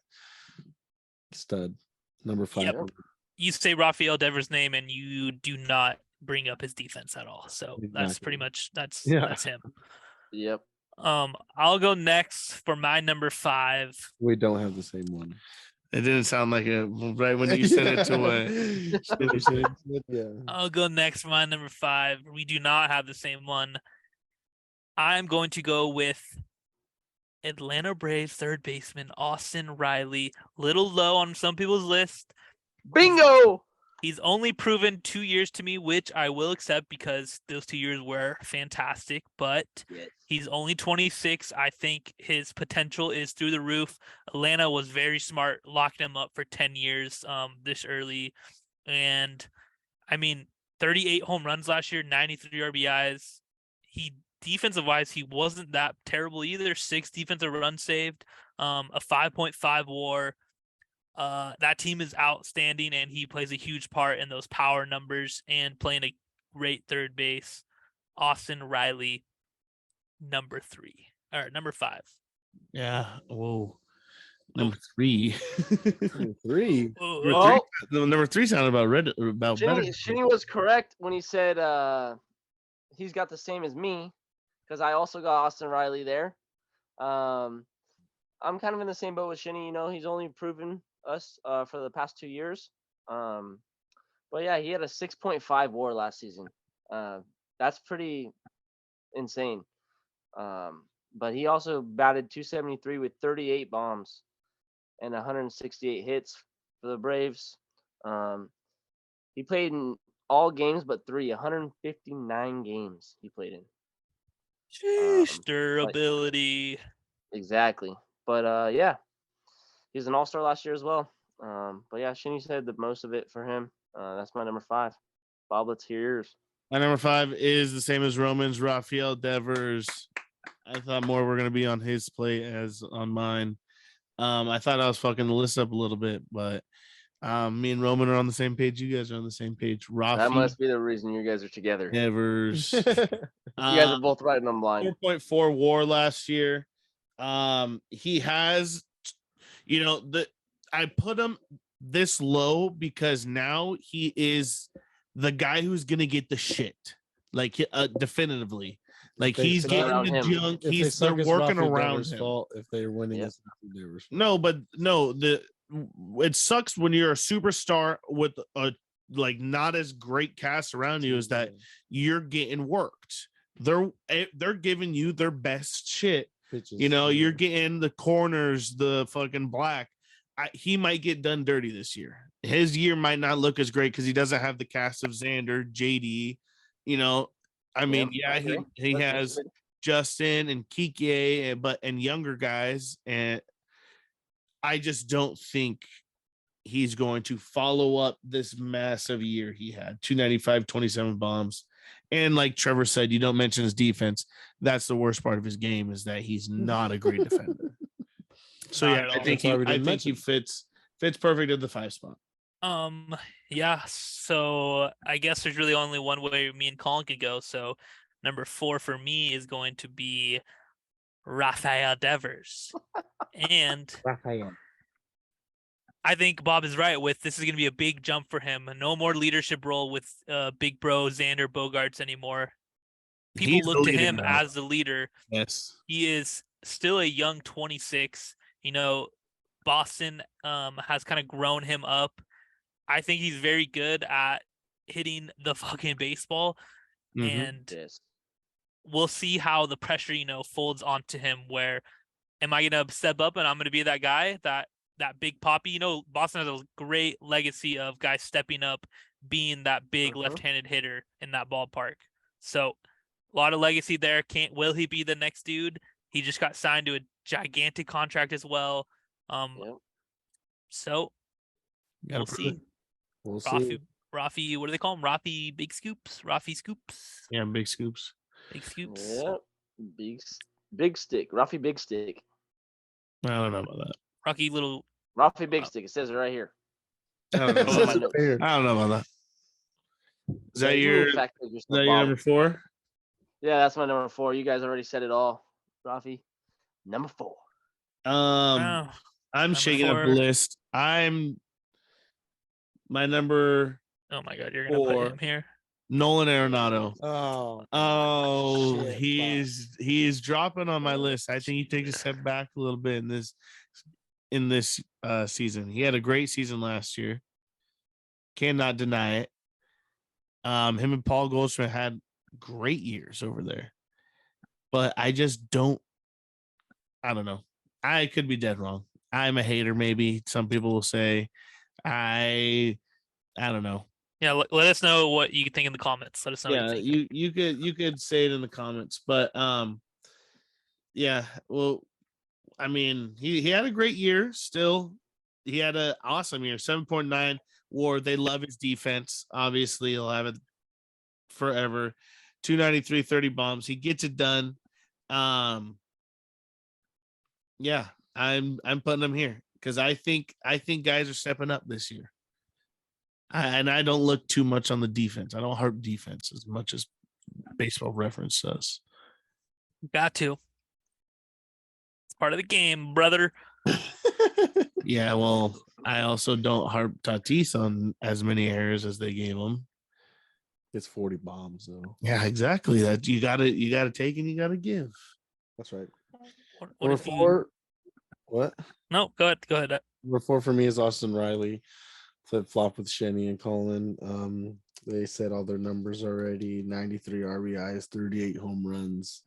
[SPEAKER 2] stud. Number 5.
[SPEAKER 4] Yep. You say Rafael Devers' name and you do not bring up his defense at all. So that's
[SPEAKER 2] Exactly.
[SPEAKER 4] pretty much that's him.
[SPEAKER 3] Yep.
[SPEAKER 4] I'll go next for my number 5.
[SPEAKER 2] We don't have the same one.
[SPEAKER 1] It didn't sound like it right when you said it to
[SPEAKER 2] Yeah.
[SPEAKER 4] I'll go next for my number 5. We do not have the same one. I'm going to go with Atlanta Braves third baseman Austin Riley. Little low on some people's list.
[SPEAKER 3] Bingo.
[SPEAKER 4] He's only proven 2 years to me, which I will accept because those 2 years were fantastic, but
[SPEAKER 3] Yes.
[SPEAKER 4] he's only 26. I think his potential is through the roof. Atlanta was very smart locking him up for 10 years this early. And I mean, 38 home runs last year, 93 RBIs. Defensive wise, he wasn't that terrible either. 6 defensive runs saved, a 5.5 WAR. That team is outstanding, and he plays a huge part in those power numbers and playing a great third base. Austin Riley, number 5.
[SPEAKER 1] Yeah. Whoa. Number 3.
[SPEAKER 2] Three.
[SPEAKER 1] Number 3 sounded about better.
[SPEAKER 3] Shinny was correct when he said he's got the same as me, because I also got Austin Riley there. I'm kind of in the same boat with Shinny. You know, he's only proven us for the past 2 years. But yeah, he had a 6.5 WAR last season. That's pretty insane. But he also batted 273 with 38 bombs and 168 hits for the Braves. He played in all games but 159 games he played in.
[SPEAKER 4] Sheesh, durability.
[SPEAKER 3] Exactly. But yeah, he was an all-star last year as well. But yeah, Shinny said the most of it for him. That's my number 5. Bob, let's hear yours.
[SPEAKER 1] My number 5 is the same as Roman's, Rafael Devers. I thought more were going to be on his plate as on mine. I thought I was fucking the list up a little bit, but me and Roman are on the same page. You guys are on the same page.
[SPEAKER 3] That must be the reason you guys are together.
[SPEAKER 1] Devers.
[SPEAKER 3] You guys are both right on the line.
[SPEAKER 1] 4.4 WAR last year. He has, I put him this low because now he is the guy who's gonna get the shit, like definitively. Like he's getting the junk. They're working around him.
[SPEAKER 2] If they're winning, it's Devers.
[SPEAKER 1] It sucks when you're a superstar with a not as great cast around you, is that you're getting worked. They're giving you their best shit. Pitches, you're getting the corners, the fucking black. He might get done dirty this year. His year might not look as great because he doesn't have the cast of Xander, JD. He has Justin and Kike and younger guys, and I just don't think he's going to follow up this massive year he had. 295, 27 bombs. And like Trevor said, you don't mention his defense. That's the worst part of his game, is that he's not a great defender. So yeah, I think he fits perfect at the 5 spot.
[SPEAKER 4] Yeah, so I guess there's really only one way me and Colin can go. So number 4 for me is going to be Rafael Devers. And I think Bob is right with this is going to be a big jump for him. No more leadership role with big bro Xander Bogaerts anymore. People look to him as the leader.
[SPEAKER 1] Yes.
[SPEAKER 4] He is still a young 26. Boston has kind of grown him up. I think he's very good at hitting the fucking baseball.
[SPEAKER 1] Mm-hmm.
[SPEAKER 4] And we'll see how the pressure, folds onto him. Where am I going to step up and I'm going to be that guy, that big poppy? Boston has a great legacy of guys stepping up, being that big left-handed hitter in that ballpark. So a lot of legacy there. Will he be the next dude? He just got signed to a gigantic contract as well. So we'll see.
[SPEAKER 2] We'll see.
[SPEAKER 4] Rafi, what do they call him? Rafi Big Scoops? Rafi Scoops?
[SPEAKER 1] Yeah, big scoops.
[SPEAKER 4] Big Scoops.
[SPEAKER 3] Yeah, big stick, Rafi Big Stick,
[SPEAKER 1] I don't know about that.
[SPEAKER 4] Rocky Little.
[SPEAKER 3] Rafi Big
[SPEAKER 4] Wow.
[SPEAKER 3] Stick. It says it right here.
[SPEAKER 1] I don't know.
[SPEAKER 3] Go on my notes.
[SPEAKER 1] I don't know about that. Is that
[SPEAKER 3] Yeah, you
[SPEAKER 1] your
[SPEAKER 3] need to fact check yourself,
[SPEAKER 1] is that your
[SPEAKER 3] Bob.
[SPEAKER 1] number 4?
[SPEAKER 3] Yeah, that's my number 4. You guys already said it all. Rafi, number 4.
[SPEAKER 1] I'm
[SPEAKER 4] Number
[SPEAKER 1] shaking up the
[SPEAKER 4] 4.
[SPEAKER 1] list. My number
[SPEAKER 4] Oh my God, you're gonna put
[SPEAKER 1] 4,
[SPEAKER 4] him here.
[SPEAKER 1] Nolan Arenado.
[SPEAKER 2] Oh, shit,
[SPEAKER 1] He is dropping on my list. I think he takes a step back a little bit in this season. He had a great season last year. Cannot deny it. Him and Paul Goldschmidt had great years over there. But I just don't know. I could be dead wrong. I'm a hater, maybe. Some people will say. I don't know.
[SPEAKER 4] Yeah, let us know what you think in the comments. Let us know.
[SPEAKER 1] Yeah,
[SPEAKER 4] what you think.
[SPEAKER 1] you could say it in the comments, but yeah, well, I mean, he had a great year still. He had an awesome year, 7.9 WAR. They love his defense. Obviously, he'll have it forever. 293, 30 bombs. He gets it done. Yeah, I'm putting him here because I think guys are stepping up this year. And I don't look too much on the defense. I don't harp defense as much as Baseball Reference does.
[SPEAKER 4] Got to. It's part of the game, brother.
[SPEAKER 1] Yeah, well, I also don't harp Tatis on as many errors as they gave him.
[SPEAKER 2] It's 40 bombs though.
[SPEAKER 1] Yeah, exactly. That you gotta take and you gotta give.
[SPEAKER 2] That's right.
[SPEAKER 4] What
[SPEAKER 2] Number
[SPEAKER 4] if you?
[SPEAKER 2] 4. What?
[SPEAKER 4] No, go ahead.
[SPEAKER 2] Number 4 for me is Austin Riley. Flip flop with Shenny and Colin. They said all their numbers already: 93 RBIs, 38 home runs.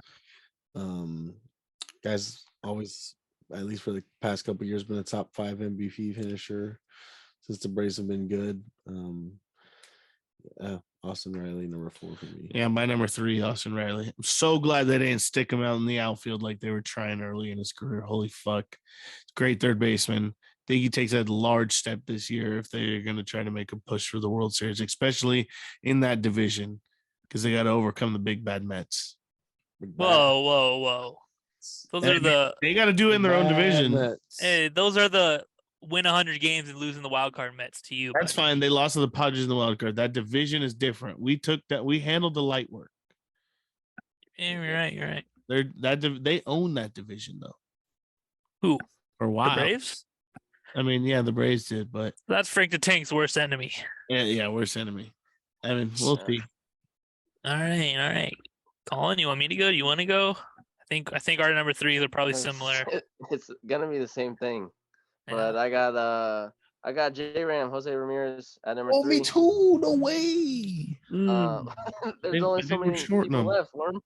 [SPEAKER 2] Guys always, at least for the past couple of years, been a top 5 MVP finisher since the Braves have been good. Austin Riley, number 4 for me.
[SPEAKER 1] Yeah, my number 3, Austin Riley. I'm so glad they didn't stick him out in the outfield like they were trying early in his career. Holy fuck. Great third baseman. Think he takes a large step this year if they're going to try to make a push for the World Series, especially in that division, because they got to overcome the big bad Mets.
[SPEAKER 4] Whoa.
[SPEAKER 1] They got to do it in their own division.
[SPEAKER 4] Hey, those are the win 100 games and losing the wild card Mets to you.
[SPEAKER 1] That's
[SPEAKER 4] buddy.
[SPEAKER 1] fine. They lost to the Padres in the wild card. That division is different. We handled the light work.
[SPEAKER 4] Yeah, you're right.
[SPEAKER 1] They own that division though.
[SPEAKER 4] Who?
[SPEAKER 1] For a while.
[SPEAKER 4] The Braves?
[SPEAKER 1] I mean, yeah, the Braves did, but
[SPEAKER 4] That's Frank the Tank's worst enemy.
[SPEAKER 1] yeah, worst enemy. I mean, we'll see.
[SPEAKER 4] All right. Colin, you want me to go? Do you want to go? I think our number 3s are probably similar.
[SPEAKER 3] It's gonna be the same thing, but
[SPEAKER 4] Yeah.
[SPEAKER 3] I got J Ram, Jose Ramirez at number 3.
[SPEAKER 1] Oh, me too. No way.
[SPEAKER 3] There's only so many people left, Lauren.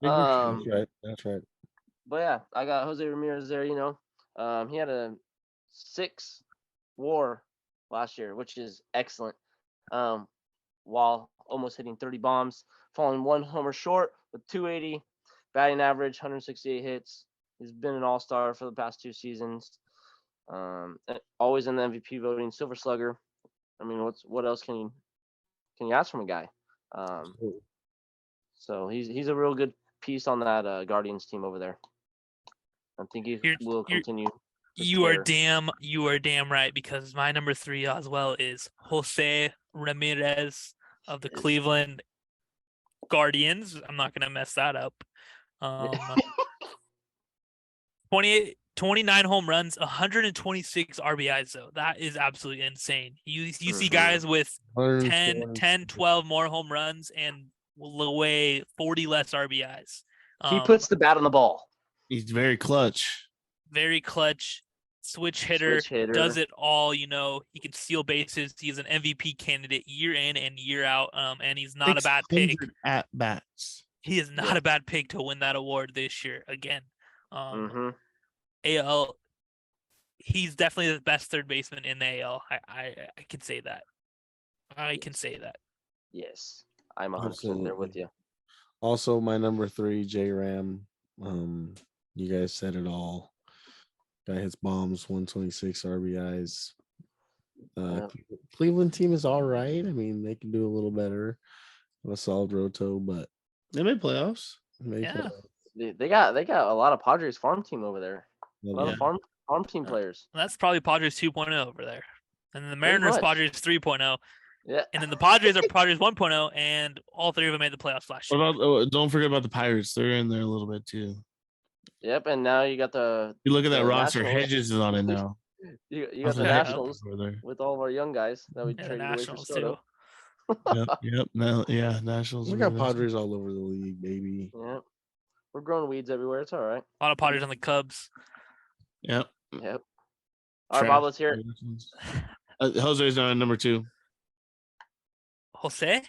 [SPEAKER 2] That's right.
[SPEAKER 3] But yeah, I got Jose Ramirez there. You know, he had a 6 WAR last year, which is excellent. While almost hitting 30 bombs, falling 1 homer short with 280 batting average, 168 hits. He's been an all-star for the past 2 seasons. Always in the MVP voting, Silver Slugger. I mean, what else can you ask from a guy? So he's a real good piece on that Guardians team over there. I think he will continue.
[SPEAKER 4] You are damn right, because my number 3 as well is Jose Ramirez of the Cleveland Guardians. I'm not gonna mess that up. 29 home runs, 126 RBIs though. That is absolutely insane. You see guys with 10, 12 more home runs and way 40 less RBIs.
[SPEAKER 3] He puts the bat on the ball.
[SPEAKER 1] He's very clutch.
[SPEAKER 4] Very clutch. Switch hitter, does it all. You know, he can steal bases. He's an MVP candidate year in and year out. And he's not a bad pick
[SPEAKER 1] at bats.
[SPEAKER 4] He is not a bad pick to win that award this year again. AL, he's definitely the best third baseman in the AL. I can say that. I can say that.
[SPEAKER 3] Yes, I'm 100% there with you.
[SPEAKER 2] Also, my number 3, J Ram. You guys said it all. Guy hits bombs, 126 RBIs.
[SPEAKER 3] Yeah.
[SPEAKER 2] Cleveland team is all right. I mean, they can do a little better. Have a solid roto, but
[SPEAKER 1] They made playoffs.
[SPEAKER 2] they
[SPEAKER 4] Yeah.
[SPEAKER 3] They got a lot of Padres farm team over there. A lot
[SPEAKER 1] Yeah.
[SPEAKER 3] of farm team players.
[SPEAKER 4] That's probably Padres 2.0 over there. And then the
[SPEAKER 3] Pretty
[SPEAKER 4] Mariners
[SPEAKER 3] much.
[SPEAKER 4] Padres 3.0.
[SPEAKER 3] Yeah.
[SPEAKER 4] And then the Padres are Padres 1.0, and all three of them made the playoffs last
[SPEAKER 1] What
[SPEAKER 4] year.
[SPEAKER 1] about? Don't forget about the Pirates. They're in there a little bit too.
[SPEAKER 3] Yep. And now you got
[SPEAKER 1] You look at that
[SPEAKER 3] the
[SPEAKER 1] roster.
[SPEAKER 3] Nationals.
[SPEAKER 1] Hedges is on it now.
[SPEAKER 3] You got
[SPEAKER 1] How's
[SPEAKER 3] the
[SPEAKER 1] that happen
[SPEAKER 3] Nationals
[SPEAKER 1] over there?
[SPEAKER 3] with all of our young guys that we
[SPEAKER 4] Yeah, the
[SPEAKER 3] traded away for
[SPEAKER 4] Nationals
[SPEAKER 3] Soto.
[SPEAKER 4] too.
[SPEAKER 1] Yep. No, yeah, Nationals.
[SPEAKER 2] we
[SPEAKER 1] are
[SPEAKER 2] got
[SPEAKER 1] the-
[SPEAKER 2] Padres all over the league, baby.
[SPEAKER 3] Yeah. We're growing weeds everywhere. It's all right.
[SPEAKER 4] A lot of Padres on the Cubs.
[SPEAKER 1] Yep.
[SPEAKER 3] Yep. All right,
[SPEAKER 1] Trash.
[SPEAKER 3] Bob, let's hear it.
[SPEAKER 1] Jose's on number 2.
[SPEAKER 4] Jose,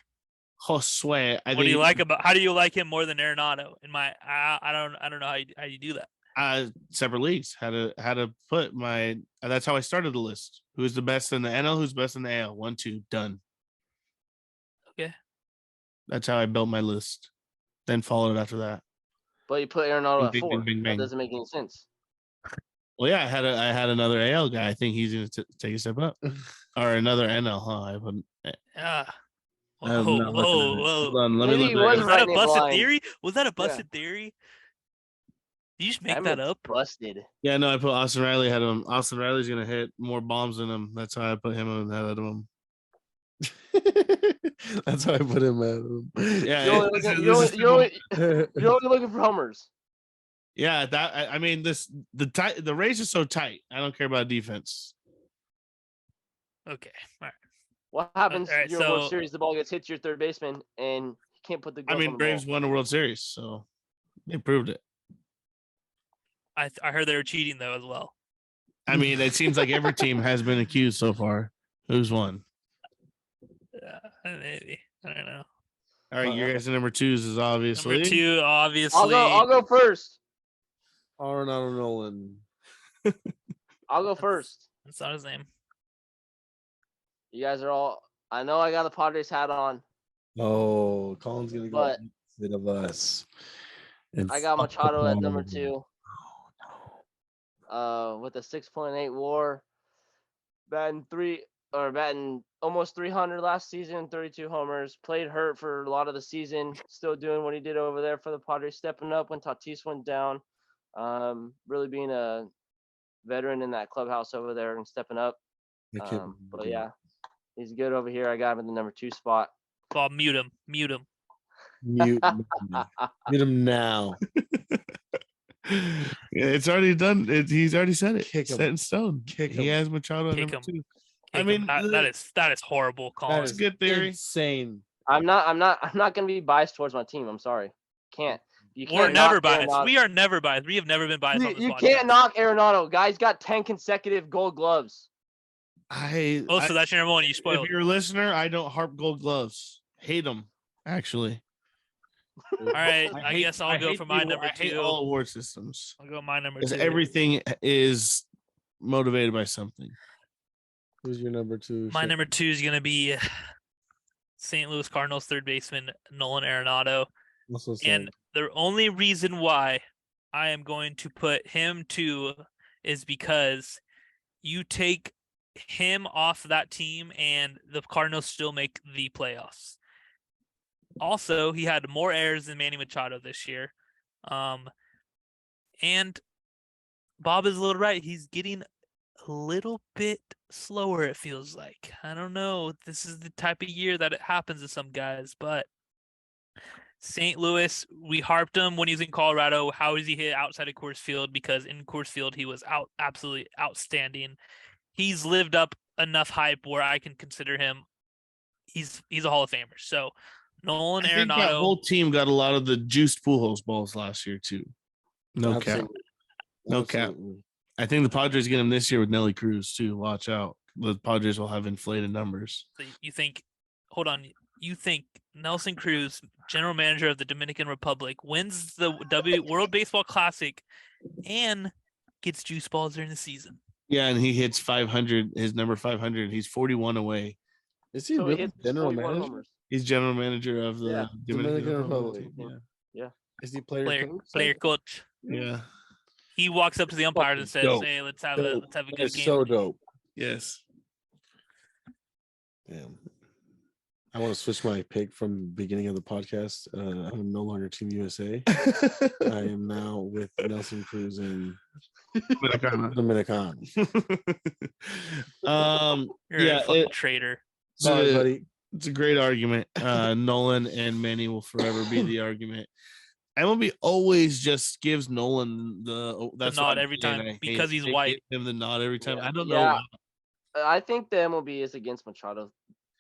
[SPEAKER 1] Josue. I
[SPEAKER 4] what do
[SPEAKER 1] think
[SPEAKER 4] you like about? How do you like him more than Arenado? I don't know how you do that.
[SPEAKER 1] separate leagues. How to put my. That's how I started the list. Who's the best in the NL? Who's best in the AL? 1, 2, done.
[SPEAKER 4] Okay.
[SPEAKER 1] That's how I built my list. Then followed after that.
[SPEAKER 3] But you put Arenado at
[SPEAKER 1] Bing,
[SPEAKER 3] 4.
[SPEAKER 1] bing, bing,
[SPEAKER 3] That
[SPEAKER 1] bing.
[SPEAKER 3] doesn't make any sense.
[SPEAKER 1] Well, yeah, I had another AL guy. I think he's going to take a step up, or another NL. Huh? I put.
[SPEAKER 4] Yeah.
[SPEAKER 1] I'm
[SPEAKER 4] Whoa,
[SPEAKER 1] not looking at it.
[SPEAKER 4] whoa.
[SPEAKER 1] Hold on, let me
[SPEAKER 3] Maybe
[SPEAKER 1] look
[SPEAKER 3] he
[SPEAKER 1] at
[SPEAKER 3] was
[SPEAKER 1] it.
[SPEAKER 4] Was that a
[SPEAKER 3] writing it
[SPEAKER 4] busted
[SPEAKER 3] blind.
[SPEAKER 4] theory? Was that a
[SPEAKER 3] Yeah.
[SPEAKER 4] busted theory? Did you just make
[SPEAKER 3] That
[SPEAKER 4] that
[SPEAKER 3] man's
[SPEAKER 4] up?
[SPEAKER 3] Busted.
[SPEAKER 1] Yeah, no, I put Austin Riley ahead of him. Austin Riley's gonna hit more bombs than him. That's how I put him ahead of him.
[SPEAKER 2] That's how I put him at.
[SPEAKER 1] Yeah,
[SPEAKER 3] You're only
[SPEAKER 1] this
[SPEAKER 3] looking-
[SPEAKER 1] is-
[SPEAKER 3] you're
[SPEAKER 1] this is
[SPEAKER 3] only-
[SPEAKER 1] simple.
[SPEAKER 3] You're only looking for homers.
[SPEAKER 1] Yeah, that I mean the race is so tight. I don't care about defense.
[SPEAKER 4] Okay. All right.
[SPEAKER 3] What happens
[SPEAKER 4] All right,
[SPEAKER 3] during World
[SPEAKER 4] so-
[SPEAKER 3] Series? The ball gets hit to your third baseman and he can't put the
[SPEAKER 1] I
[SPEAKER 3] glove
[SPEAKER 1] mean,
[SPEAKER 3] on the
[SPEAKER 1] Braves
[SPEAKER 3] ball.
[SPEAKER 1] won a World Series, so they proved it.
[SPEAKER 4] I heard they were cheating though as well.
[SPEAKER 1] I mean, it seems like every team has been accused so far. Who's won?
[SPEAKER 4] Maybe. I don't know.
[SPEAKER 1] All right, your guys' number 2s is obviously
[SPEAKER 4] Number 2, obviously.
[SPEAKER 3] I'll go first.
[SPEAKER 2] Arenado Nolan.
[SPEAKER 3] I'll go first.
[SPEAKER 4] That's not his name.
[SPEAKER 3] You guys are all. I know I got the Padres hat on.
[SPEAKER 2] Oh, Colin's gonna go
[SPEAKER 3] But-
[SPEAKER 2] opposite of us. And
[SPEAKER 3] I got
[SPEAKER 2] fuck
[SPEAKER 3] Machado at
[SPEAKER 2] the
[SPEAKER 3] number
[SPEAKER 2] Padres.
[SPEAKER 3] 2. With a 6.8 WAR, batting almost 300 last season, 32 homers. Played hurt for a lot of the season. Still doing what he did over there for the Padres, stepping up when Tatis went down. Really being a veteran in that clubhouse over there and stepping up.
[SPEAKER 2] I can't
[SPEAKER 3] But
[SPEAKER 2] believe it.
[SPEAKER 3] yeah, he's good over here. I got him in the number 2 spot.
[SPEAKER 4] Bob, mute him. Mute him.
[SPEAKER 2] Mute him now.
[SPEAKER 1] it's already done. He's already said it.
[SPEAKER 2] Kick him.
[SPEAKER 1] Set in stone.
[SPEAKER 2] Kick
[SPEAKER 1] He
[SPEAKER 2] him.
[SPEAKER 1] has Machado at
[SPEAKER 4] Kick
[SPEAKER 1] number
[SPEAKER 4] him.
[SPEAKER 1] 2.
[SPEAKER 4] Kick
[SPEAKER 1] I
[SPEAKER 4] him.
[SPEAKER 1] mean,
[SPEAKER 4] that is horrible, Colin.
[SPEAKER 2] That
[SPEAKER 1] That's
[SPEAKER 2] is
[SPEAKER 1] a good theory.
[SPEAKER 2] insane.
[SPEAKER 3] I'm not gonna be biased towards my team. I'm sorry. Can't. You can't.
[SPEAKER 4] We're never
[SPEAKER 3] knock
[SPEAKER 4] biased.
[SPEAKER 3] Arenado.
[SPEAKER 4] We are never biased. We have never been biased on this
[SPEAKER 3] You
[SPEAKER 4] podcast.
[SPEAKER 3] can't knock Arenado. Guy's got 10 consecutive Gold Gloves.
[SPEAKER 4] Oh, so that's your number 1. You spoiled.
[SPEAKER 1] If you're a listener, I don't harp Gold Gloves. Hate them, actually.
[SPEAKER 4] All right, I
[SPEAKER 1] hate-
[SPEAKER 4] guess I'll go
[SPEAKER 1] hate
[SPEAKER 4] for my
[SPEAKER 1] the-
[SPEAKER 4] number
[SPEAKER 1] I hate
[SPEAKER 4] 2.
[SPEAKER 1] all award systems.
[SPEAKER 4] I'll go my number
[SPEAKER 1] Because
[SPEAKER 4] 2.
[SPEAKER 1] everything is motivated by something.
[SPEAKER 2] Who's your number 2?
[SPEAKER 4] My number 2 is gonna be St. Louis Cardinals third baseman Nolan Arenado.
[SPEAKER 2] Also
[SPEAKER 4] And the only reason why I am going to put him 2 is because you take him off that team and the Cardinals still make the playoffs. Also, he had more errors than Manny Machado this year. And Bob is a little right. He's getting a little bit slower, it feels like. I don't know. This is the type of year that it happens to some guys, but St. Louis, we harped him when he was in Colorado. How does he hit outside of Coors Field? Because in Coors Field, he was absolutely outstanding. He's lived up enough hype where I can consider him. He's a Hall of Famer. So Nolan
[SPEAKER 1] I think that
[SPEAKER 4] Arenado.
[SPEAKER 1] whole team got a lot of the juiced Pujols balls last year too. No cap. No cap. I think the Padres get him this year with Nelly Cruz too. Watch out. The Padres will have inflated numbers.
[SPEAKER 4] So you think, hold on, you think Nelson Cruz, general manager of the Dominican Republic, wins the World Baseball Classic and gets juice balls during the season?
[SPEAKER 1] Yeah, and he hits 500. His number 500. He's 41 away.
[SPEAKER 2] Is he
[SPEAKER 3] So he
[SPEAKER 2] really
[SPEAKER 3] hits
[SPEAKER 2] general
[SPEAKER 3] 41
[SPEAKER 2] manager?
[SPEAKER 3] homers.
[SPEAKER 1] He's general manager of the
[SPEAKER 3] Yeah.
[SPEAKER 1] Dominican
[SPEAKER 2] Dominican
[SPEAKER 1] Republic.
[SPEAKER 2] Republic.
[SPEAKER 1] Yeah.
[SPEAKER 2] Is he player coach?
[SPEAKER 4] Player coach.
[SPEAKER 1] Yeah.
[SPEAKER 4] He walks up to the umpires and says,
[SPEAKER 2] dope.
[SPEAKER 4] "Hey, let's have
[SPEAKER 2] Dope.
[SPEAKER 4] a good
[SPEAKER 2] That's
[SPEAKER 4] game."
[SPEAKER 2] so dope.
[SPEAKER 1] Yes.
[SPEAKER 2] Damn. I want to switch my pick from the beginning of the podcast. I'm no longer Team USA. I am now with Nelson Cruz and Dominican.
[SPEAKER 4] You're
[SPEAKER 1] Yeah,
[SPEAKER 4] a fucking traitor.
[SPEAKER 2] Sorry, buddy.
[SPEAKER 1] it's a great argument. Nolan and Manny will forever be the argument. MLB always just gives Nolan the that's
[SPEAKER 4] nod
[SPEAKER 1] what I'm
[SPEAKER 4] every
[SPEAKER 1] saying.
[SPEAKER 4] time
[SPEAKER 1] I hate
[SPEAKER 4] because
[SPEAKER 1] it.
[SPEAKER 4] he's
[SPEAKER 1] They
[SPEAKER 4] white.
[SPEAKER 1] give him the nod every time.
[SPEAKER 3] Yeah,
[SPEAKER 1] I don't know
[SPEAKER 3] yeah.
[SPEAKER 1] why.
[SPEAKER 3] I think the MLB is against Machado.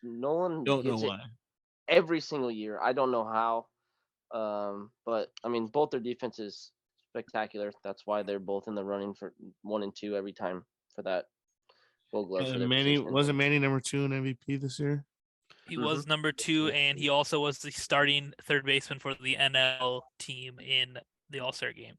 [SPEAKER 3] Nolan
[SPEAKER 1] Don't know
[SPEAKER 3] gets it
[SPEAKER 1] why.
[SPEAKER 3] every single year. I don't know how. But I mean, both their defense is spectacular. That's why they're both in the running for 1 and 2 every time for that Gold Glove for
[SPEAKER 1] And
[SPEAKER 3] their
[SPEAKER 1] Manny
[SPEAKER 3] position.
[SPEAKER 1] wasn't Manny number 2 in MVP this year.
[SPEAKER 4] He was number 2, and he also was the starting third baseman for the NL team in the All-Star game.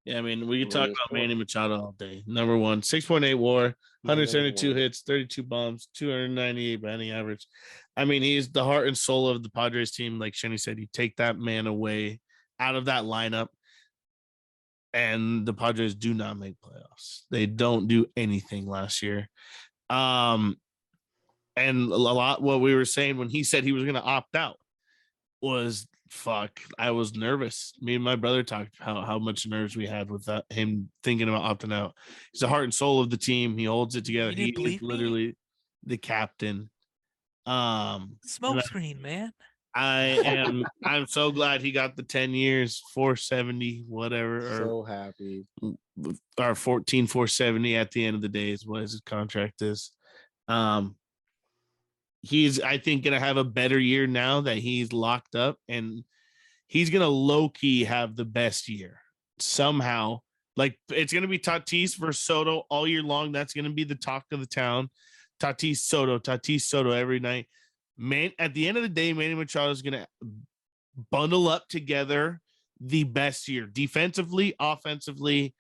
[SPEAKER 1] Yeah, I mean, we can talk
[SPEAKER 3] He is
[SPEAKER 1] about
[SPEAKER 3] cool.
[SPEAKER 1] Manny Machado all day. Number 1, 6.8 WAR, 172 hits, 32 bombs, 298 batting average. I mean, he's the heart and soul of the Padres team. Like Shenny said, you take that man away out of that lineup, and the Padres do not make playoffs. They don't do anything last year. And a lot what we were saying when he said he was going to opt out was fuck. I was nervous. Me and my brother talked about how much nerves we had with that, him thinking about opting out. He's the heart and soul of the team. He holds it together.
[SPEAKER 4] You
[SPEAKER 1] He
[SPEAKER 4] didn't believe
[SPEAKER 1] is
[SPEAKER 4] me?
[SPEAKER 1] literally the captain.
[SPEAKER 4] Smoke screen, man.
[SPEAKER 1] I'm so glad he got the 10 years, 470, whatever,
[SPEAKER 2] So happy.
[SPEAKER 1] or 14, 470 at the end of the day is what his contract is. He's, I think, going to have a better year now that he's locked up, and he's going to low-key have the best year somehow. Like, it's going to be Tatis versus Soto all year long. That's going to be the talk of the town. Tatis Soto every night. Man, at the end of the day, Manny Machado is going to bundle up together the best year, defensively, offensively.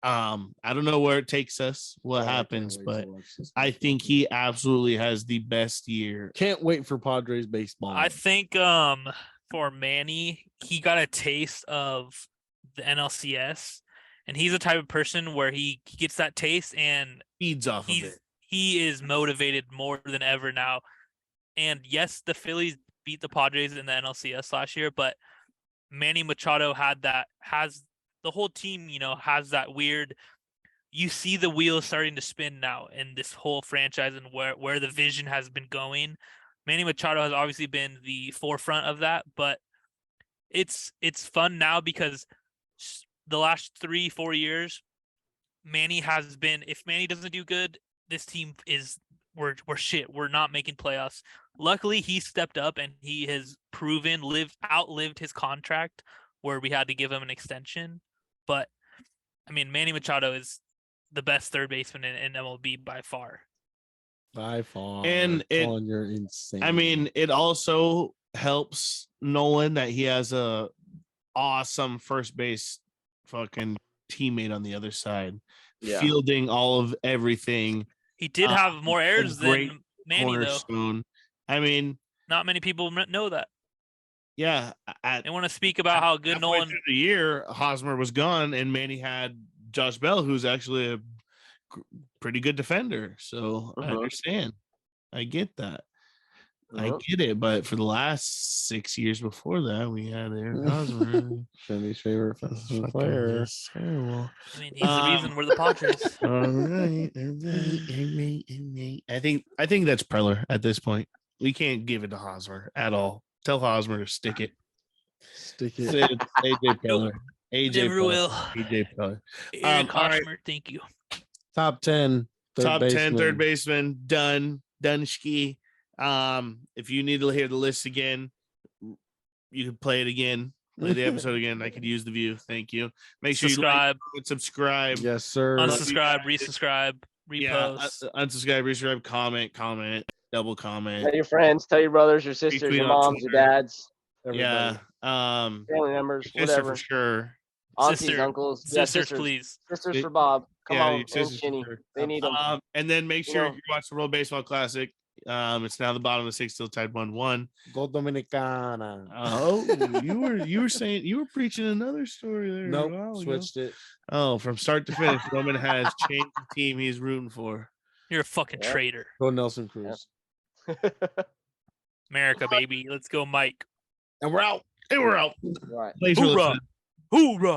[SPEAKER 1] I don't know where it takes us, what happens, but I think he absolutely has the best year.
[SPEAKER 2] Can't wait for Padres baseball.
[SPEAKER 4] I think for Manny, he got a taste of the NLCS, and he's the type of person where he gets that taste and
[SPEAKER 1] Feeds off of it.
[SPEAKER 4] he is motivated more than ever now. And yes, the Phillies beat the Padres in the NLCS last year, but Manny Machado has the whole team, has that weird, you see the wheels starting to spin now in this whole franchise and where the vision has been going. Manny Machado has obviously been the forefront of that, but it's fun now because the last 3-4 years, Manny has been, if Manny doesn't do good, this team is, we're shit. We're not making playoffs. Luckily, he stepped up and he has proven, outlived his contract where we had to give him an extension. But I mean, Manny Machado is the best third baseman in MLB by far.
[SPEAKER 2] By far.
[SPEAKER 1] And
[SPEAKER 2] you're insane.
[SPEAKER 1] I mean, it also helps Nolan that he has a awesome first base fucking teammate on the other side, fielding all of everything.
[SPEAKER 4] He did have more errors than Manny, though.
[SPEAKER 1] I mean,
[SPEAKER 4] not many people know that.
[SPEAKER 1] Yeah,
[SPEAKER 4] they want to speak about how good Nolan.
[SPEAKER 1] Through the year, Hosmer was gone, and Manny had Josh Bell, who's actually a pretty good defender. So I understand. I get that. I get it. But for the last 6 years before that, we had Eric Hosmer.
[SPEAKER 2] Shenny's favorite player.
[SPEAKER 1] Terrible.
[SPEAKER 4] I mean, he's the reason we're the Padres.
[SPEAKER 1] I think that's Preller at this point. We can't give it to Hosmer at all. Tell Hosmer to stick it.
[SPEAKER 2] Stick it.
[SPEAKER 1] AJ Preller.
[SPEAKER 4] Never will.
[SPEAKER 1] AJ Preller.
[SPEAKER 4] Eric Hosmer, thank you.
[SPEAKER 2] Top 10.
[SPEAKER 1] Top 10 third baseman. Done. Dunski. If you need to hear the list again, you can play it again. Play the episode again. I could use the view. Thank you. Make sure you like, subscribe.
[SPEAKER 2] Yes, sir.
[SPEAKER 4] Unsubscribe, resubscribe, repost.
[SPEAKER 1] Yeah, unsubscribe, resubscribe, comment, double comment.
[SPEAKER 3] Tell your friends, tell your brothers, your sisters, your moms, your dads. Everybody.
[SPEAKER 1] Yeah.
[SPEAKER 3] Family members, whatever.
[SPEAKER 1] For sure.
[SPEAKER 3] Aunties, uncles.
[SPEAKER 4] Sisters, please.
[SPEAKER 3] Sisters for Bob. Come on,
[SPEAKER 1] sisters
[SPEAKER 3] Kenny.
[SPEAKER 1] sure.
[SPEAKER 3] They need them.
[SPEAKER 1] And then make sure you watch the World Baseball Classic. It's now the bottom of the sixth, still tied 1-1.
[SPEAKER 2] Go Dominicana.
[SPEAKER 1] Oh, you were saying you were preaching another story there.
[SPEAKER 2] Nope, switched it.
[SPEAKER 1] Oh, from start to finish, Roman has changed the team he's rooting for.
[SPEAKER 4] You're a fucking
[SPEAKER 3] Yeah.
[SPEAKER 4] traitor.
[SPEAKER 2] Go Nelson Cruz.
[SPEAKER 4] America, baby. Let's go, Mike.
[SPEAKER 2] And we're out.
[SPEAKER 1] And we're out.
[SPEAKER 3] Right.
[SPEAKER 1] Thanks for
[SPEAKER 4] Hoorah.
[SPEAKER 1] listening.
[SPEAKER 4] Hoorah.